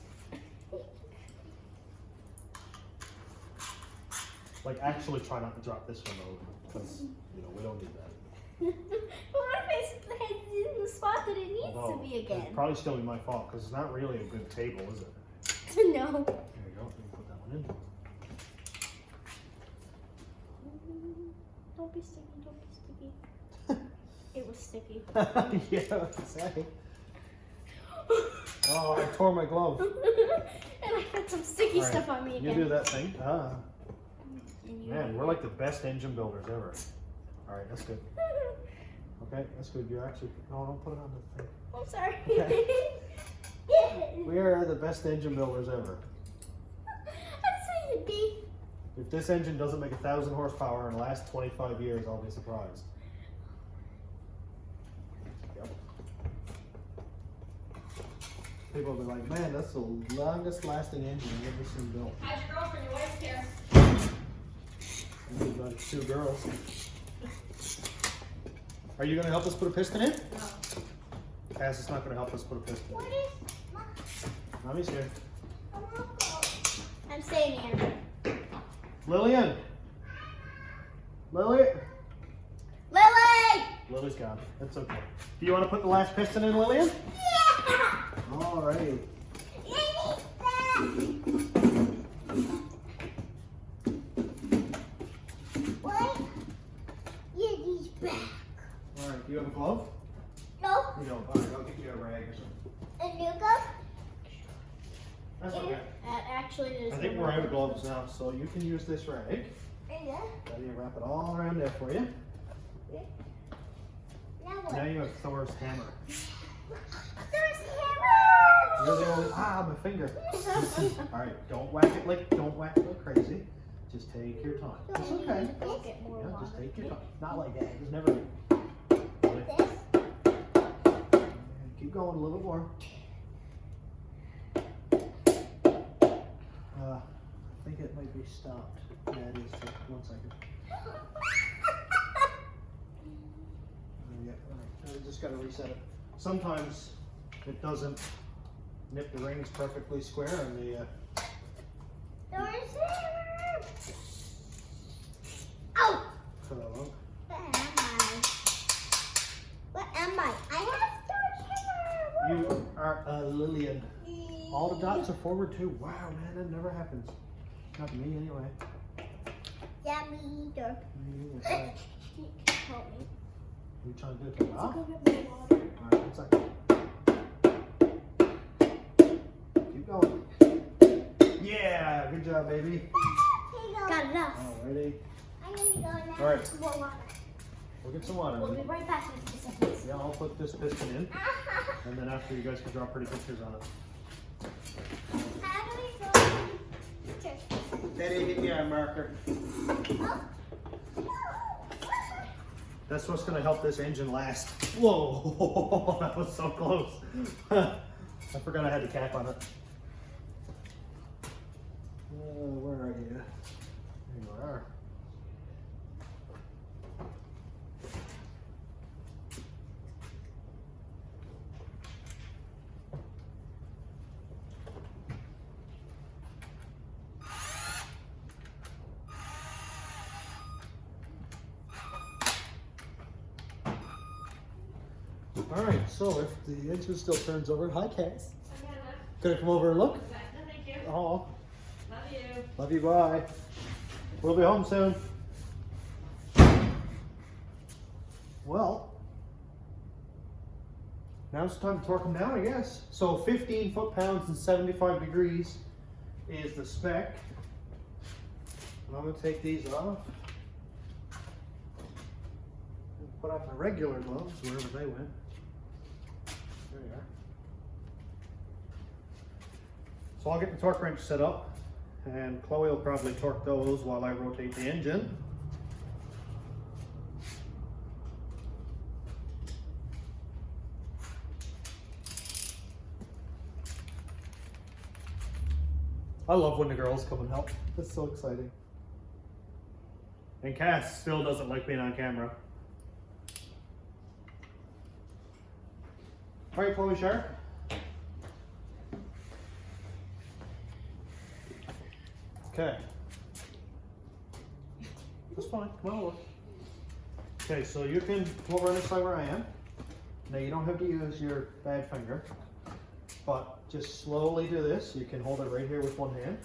Like, actually try not to drop this one though, because, you know, we don't need that. What if it's in the spot that it needs Although, to be again? it'd probably still be my fault, because it's not really a good table, is it? No. There you go. You can put that one in. Don't be sticky, don't be sticky. It was sticky. Yeah, exactly. Oh, I tore my glove. And I got some sticky All right, stuff on me You again. do that thing. Ah. And you Man, we're like the best engine builders ever. All right, that's good. Okay, that's good. You actually, no, don't put it on the thing. I'm sorry. We are the best engine builders ever. I'm saying B. If this engine doesn't make 1,000 horsepower in the last 25 years, I'll be surprised. Yep. People will be like, man, that's the longest lasting engine I've ever seen built. How's your girlfriend? Your wife's here. And we've got 2 girls. Are you going to help us put a piston in? No. Cass is not going to help us put a piston What in. is Mommy's here. I'm staying here. Lillian! Lily! Lily! Lily's gone. That's okay. Do you want to put the last piston in, Lillian? Yeah! Alrighty. What? Yeah, he's back. Alright, do you have a glove? No, You don't. Alright, I'll get you a rag or something. a new cup? That's okay. Actually, there's I think we're out of gloves now, so you can use this rag. Yeah. Let me wrap it all around there for you. Now what? Now you have Thor's hammer. There's hammer! You're the only. Ah, my finger. Alright, don't whack it like crazy. Just take your time. It's okay. Go get more Yeah, water. just take your time. Not like that. There's never. This? Keep going a little bit more. I think it might be stopped. Yeah, it is. Take 1 second. Yeah, all right. I just got to reset it. Sometimes it doesn't nip the rings perfectly square, and the There's hammer! Oh! for that long. What am I? I have Thor's hammer! You are a Lillian. All the dots are forward too. Wow, man, that never happens. Not to me anyway. Yeah, me either. Me either. Help me. You trying to do it? Huh? Go get more water. All right, 1 second. Keep going. Yeah, good job, baby. Here you go. Got enough. Alrighty. I'm gonna go now. All right, More water. we'll get some water. We'll be right back in a few seconds. Yeah, I'll put this piston in, and then after you guys can draw pretty pictures on it. How do we draw pictures? Daddy, get me our marker. Oh. That's what's going to help this engine last. Whoa, that was so close. I forgot I had the cap on it. Where are you? There you are. All right, so if the engine still turns over, hi Cass. Gonna come over and look? No, thank you. Oh, Love you. love you, bye. We'll be home soon. Well, now it's time to torque them down, I guess. So 15 foot-pounds and 75 degrees is the spec. And I'm gonna take these off. And put on my regular gloves wherever they went. There you are. So I'll get the torque wrench set up, and Chloe will probably torque those while I rotate the engine. I love when the girls come and help. It's so exciting. And Cass still doesn't like being on camera. All right, Chloe Sharp. Okay. That's fine. Come on over. Okay, so you can come over on this side where I am. Now you don't have to use your bad finger, but just slowly do this. You can hold it right here with one hand.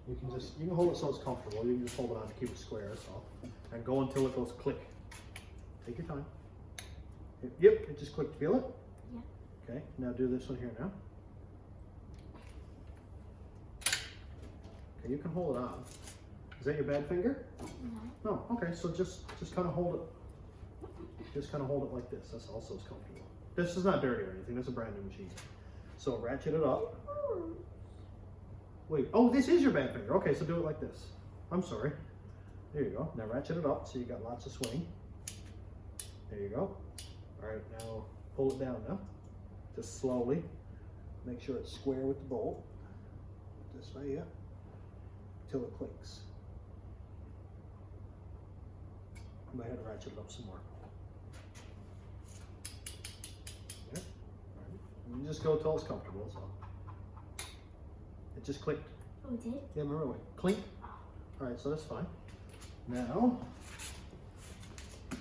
You can hold it so it's comfortable. You can just hold it on to keep it square, so. And go until it goes click. Take your time. Yep, it just clicked. Feel it? Yeah. Okay, now do this one here now. Okay, you can hold it on. Is that your bad finger? No. No, okay, so just kind of hold it just kind of hold it like this. That's also as comfortable. This is not dirty or anything. This is a brand new machine. So ratchet it up. Wait, oh, this is your bad finger. Okay, so do it like this. I'm sorry. There you go. Now ratchet it up so you got lots of swing. There you go. All right, now pull it down now. Just slowly. Make sure it's square with the bolt. This way, yeah. Till it clicks. You might have to ratchet it up some more. Yeah. All right. You just go till it's comfortable, so. It just clicked. Oh, it did? Yeah, remember when clink? All right, so that's fine. Now,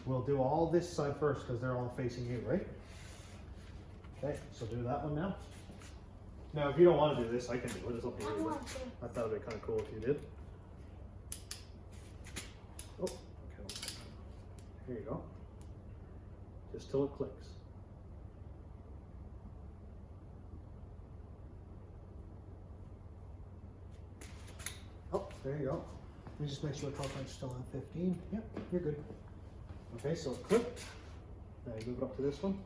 we'll do all this side first because they're all facing you, right? Okay, so do that one now. Now, if you don't want to do this, I can do it. It's up to I you. want to. I thought it'd be kind of cool if you did. Oh, okay. Here you go. Just till it clicks. Oh, there you go. Let me just make sure the top line's still on 15. Yep, you're good. Okay, so it clicked. Now you move it up to this one.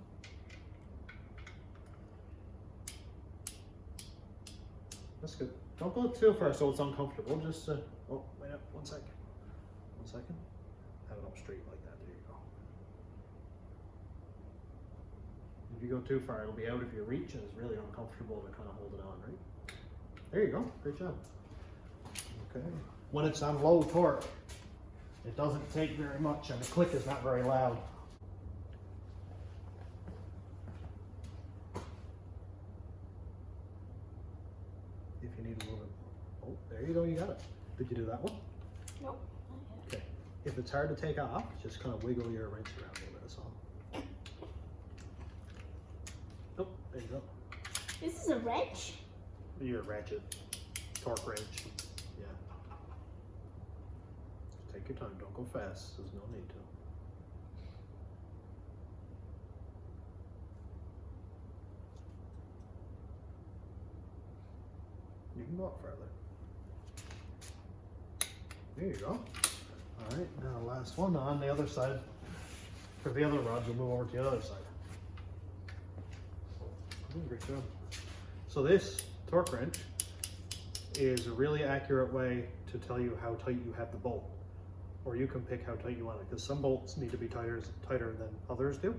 That's good. Don't go too far so it's uncomfortable. Just, oh, wait up, 1 second. 1 second. Have it up straight like that. There you go. If you go too far, it'll be out of your reach and it's really uncomfortable to kind of hold it on, right? There you go. Great job. Okay. When it's on low torque, it doesn't take very much and the click is not very loud. If you need a little bit. Oh, there you go, you got it. Did you do that one? Nope, not yet. Okay. If it's hard to take off, just kind of wiggle your wrench around a little bit, that's all. Oh, there you go. This is a wrench? Your ratchet, torque wrench. Yeah. Take your time, don't go fast, there's no need to. You can go up further. There you go. All right, now last one on the other side. For the other rods, we'll move over to the other side. Great job. So this torque wrench is a really accurate way to tell you how tight you have the bolt. Or you can pick how tight you want it, because some bolts need to be tighter than others do.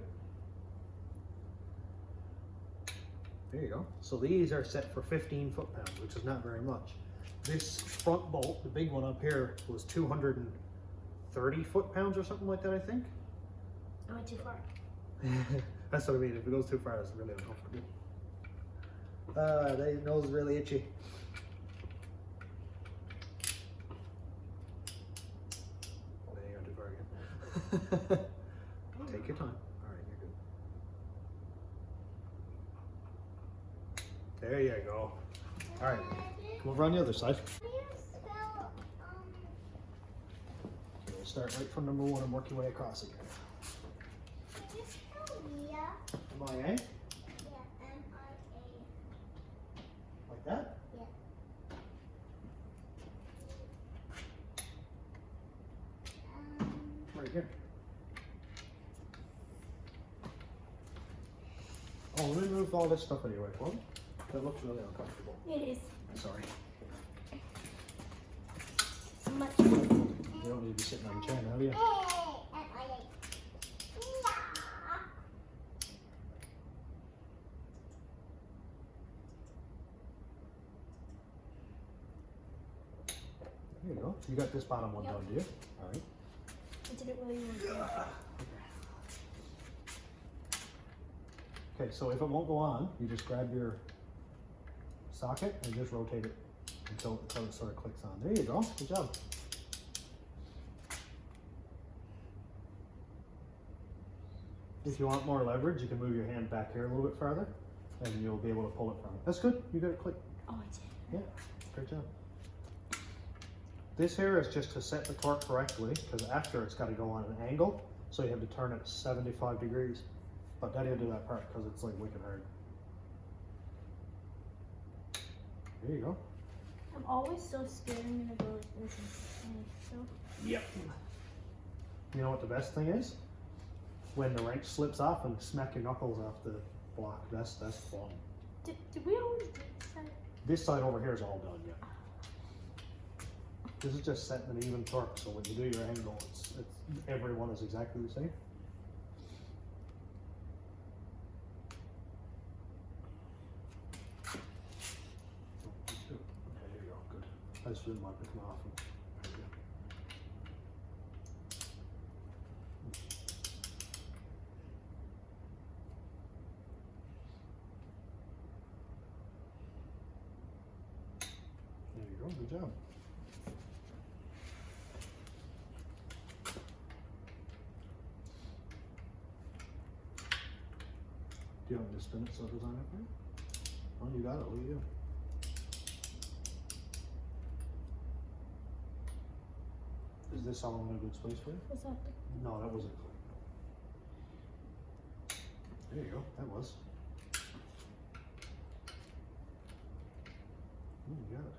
There you go. So these are set for 15 foot-pounds, which is not very much. This front bolt, the big one up here, was 230 foot-pounds or something like that, I think. I went too far. That's what I mean. If it goes too far, it's really uncomfortable. The nose is really itchy. Oh, there you go, too far again. Take your time. All right, you're good. There you go. All right, come over on the other side. How do you spell, So we'll start right from number 1 and work your way across again. can you spell Mia? M-I-A, Yeah, M-I-A. like that. Yeah. Right here. Oh, let me move all this stuff out of your way for me. That looks really uncomfortable. It is. Sorry. Much. You don't need to be sitting on the chair now, do you? M-I-A. There you go. So you got this bottom one Yep. done, do you? All right. I didn't really want to. Okay, so if it won't go on, you just grab your socket and just rotate it until it sort of clicks on. There you go. Good job. If you want more leverage, you can move your hand back here a little bit farther and you'll be able to pull it from it. That's good. You got it click. Oh, I did. Yeah, great job. This here is just to set the torque correctly, because after it's got to go on an angle, so you have to turn it 75 degrees. But Daddy will do that part because it's like wicked hard. There you go. I'm always so scared I'm gonna go like this and so. Yep. You know what the best thing is? when the wrench slips off and smack your knuckles off the block. That's fun. Did we always do this? This side over here is all done, yeah. This is just setting an even torque, so when you do your angle, it's every one is exactly the same. Okay, there you go, good. I just didn't want it to come off. There you go. There you go, good job. Do you want me to spin it so it goes on it for you? Oh, you got it, look at you. Is this all in a good space for you? Was that the No, that wasn't. There you go, that was. You got it.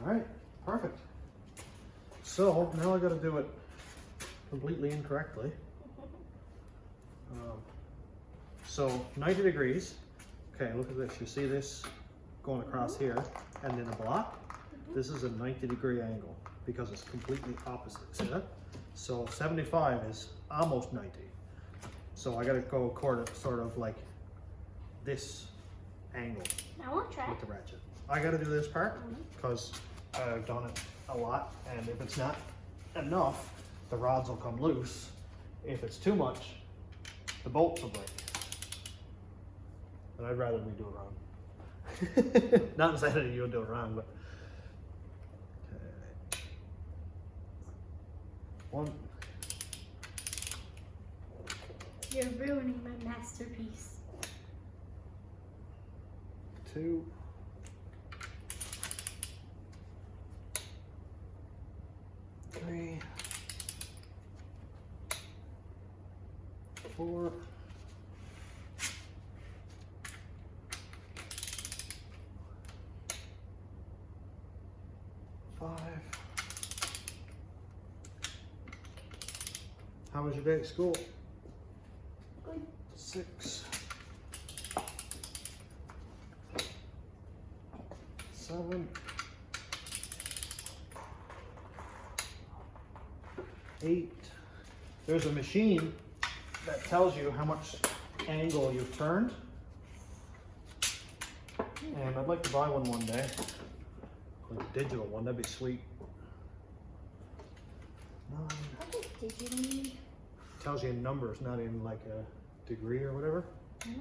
All right, perfect. So now I got to do it completely incorrectly. So 90 degrees. Okay, look at this. You see this going across here, and then a block. This is a 90-degree angle because it's completely opposite. See that? So 75 is almost 90. So I got to go sort of like this angle I want to try. with the ratchet. I got to do this part because I've done it a lot, and if it's not enough, the rods will come loose. If it's too much, the bolts will break. And I'd rather we do it wrong. Not saying that you would do it wrong, but okay. One. You're ruining my masterpiece. 2. 3. 4. 5. How was your day at school? Good. 6. 7. 8. There's a machine that tells you how much angle you've turned. And I'd like to buy one day. Like a digital one, that'd be sweet. 9. What does digital mean? Tells you in numbers, not in like a degree or whatever. 10.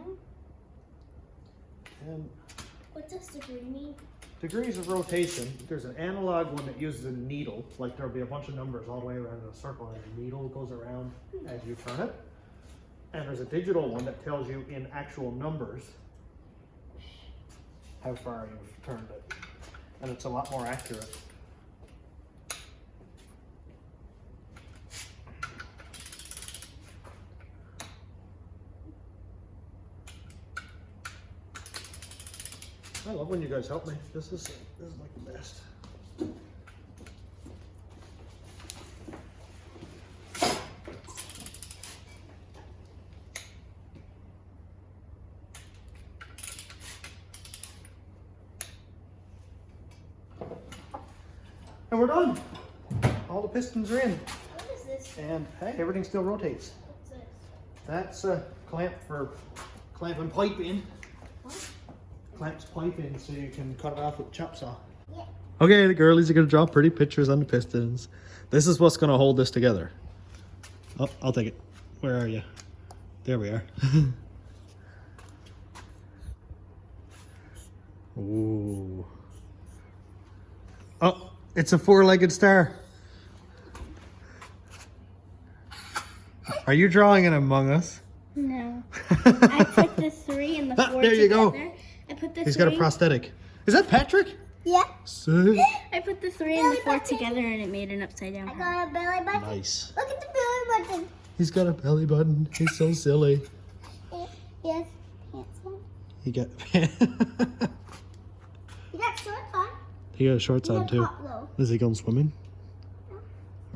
What does degree mean? Degrees of rotation. There's an analog one that uses a needle, like there'll be a bunch of numbers all the way around in a circle, and the needle goes around as you turn it. And there's a digital one that tells you in actual numbers how far you've turned it. And it's a lot more accurate. I love when you guys help me. This is like the best. And we're done. All the pistons are in. What is this? And hey, everything still rotates. What's this? That's a clamp for clamping pipe in. What? Clamps pipe in so you can cut it off with a chop saw. Yeah. Okay, the girlies are gonna draw pretty pictures on the pistons. This is what's gonna hold this together. Oh, I'll take it. Where are you? There we are. Ooh. Oh, it's a 4-legged star. Are you drawing an Among Us? No. I put the 3 and the 4 There you go. together. I put the He's 3. got a prosthetic. Is that Patrick? Yeah. Sick. I put the 3 and the 4 together and it made an upside down I heart. got a belly button. Nice. Look at the belly button. He's got a belly button. He's so silly. Yes. Pants on. He got You got shorts on. he got shorts You on got too. top low. Is he going swimming?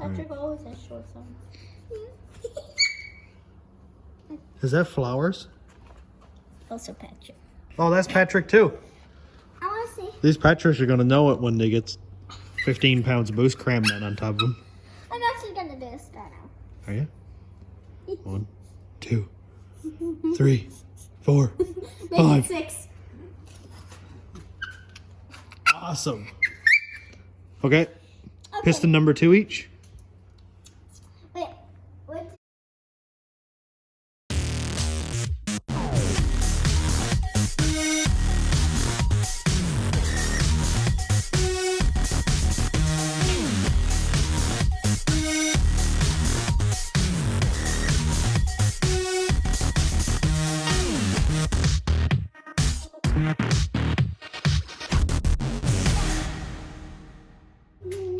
Patrick always has short songs. Is that flowers? Also Patrick. Oh, that's Patrick too. I want to see. These Patricks are gonna know it when they get 15 pounds of boost crammed in on top of them. I'm actually going to do a star now. Are you? 1, 2, 3, 4, Maybe 5. 6. Awesome. Okay. Piston number 2 each. Wait, what?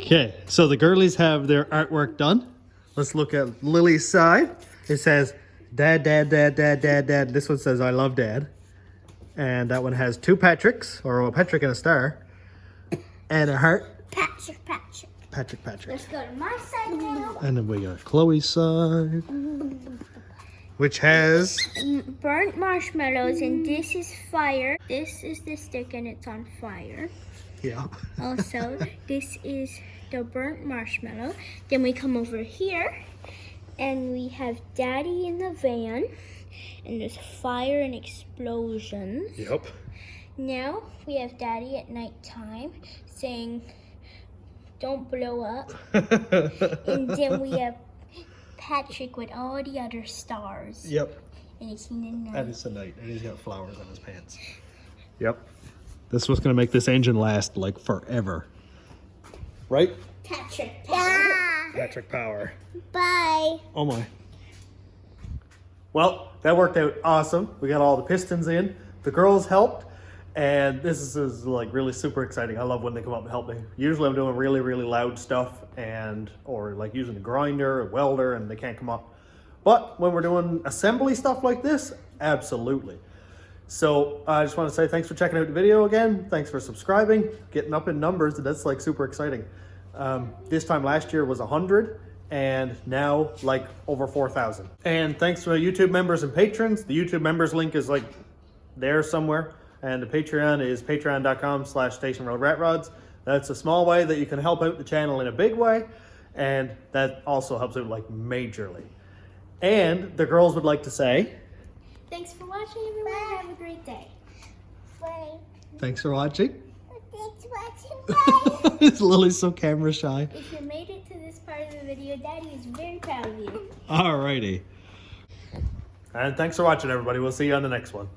Okay, so the girlies have their artwork done. Let's look at Lily's side. It says, Dad, Dad, Dad, Dad, Dad, Dad. This one says, I love Dad. And that one has 2 Patricks, or a Patrick and a star, and a heart. Patrick. Patrick. Let's go to my side now. And then we got Chloe's side, which has Burnt marshmallows, and this is fire. This is the stick, and it's on fire. yeah. Also, this is the burnt marshmallow. Then we come over here, and we have Daddy in the van, and there's fire and explosions. Yep. Now we have Daddy at nighttime saying, "Don't blow up." And then we have Patrick with all the other stars. Yep. And it's in the night. And it's a night, and he's got flowers on his pants. Yep. This was gonna make this engine last like forever. Right? Patrick. Patrick power. Bye. Oh my. Well, that worked out awesome. We got all the pistons in. The girls helped. And this is like really super exciting. I love when they come up and help me. Usually I'm doing really, really loud stuff or like using a grinder, a welder, and they can't come up. But when we're doing assembly stuff like this, absolutely. So I just want to say thanks for checking out the video again. Thanks for subscribing, getting up in numbers. That's like super exciting. This time last year was 100 and now like over 4,000. And thanks to my YouTube members and patrons. The YouTube members link is like there somewhere. And the Patreon is patreon.com/stationroadratrods. That's a small way that you can help out the channel in a big way. And that also helps out like majorly. And the girls would like to say, Thanks for watching, everyone. Have a great day. Bye. thanks for watching. Thanks for watching. Bye. Lily's so camera shy. If you made it to this part of the video, Daddy is very proud of you. Alrighty. And thanks for watching, everybody. We'll see you on the next one.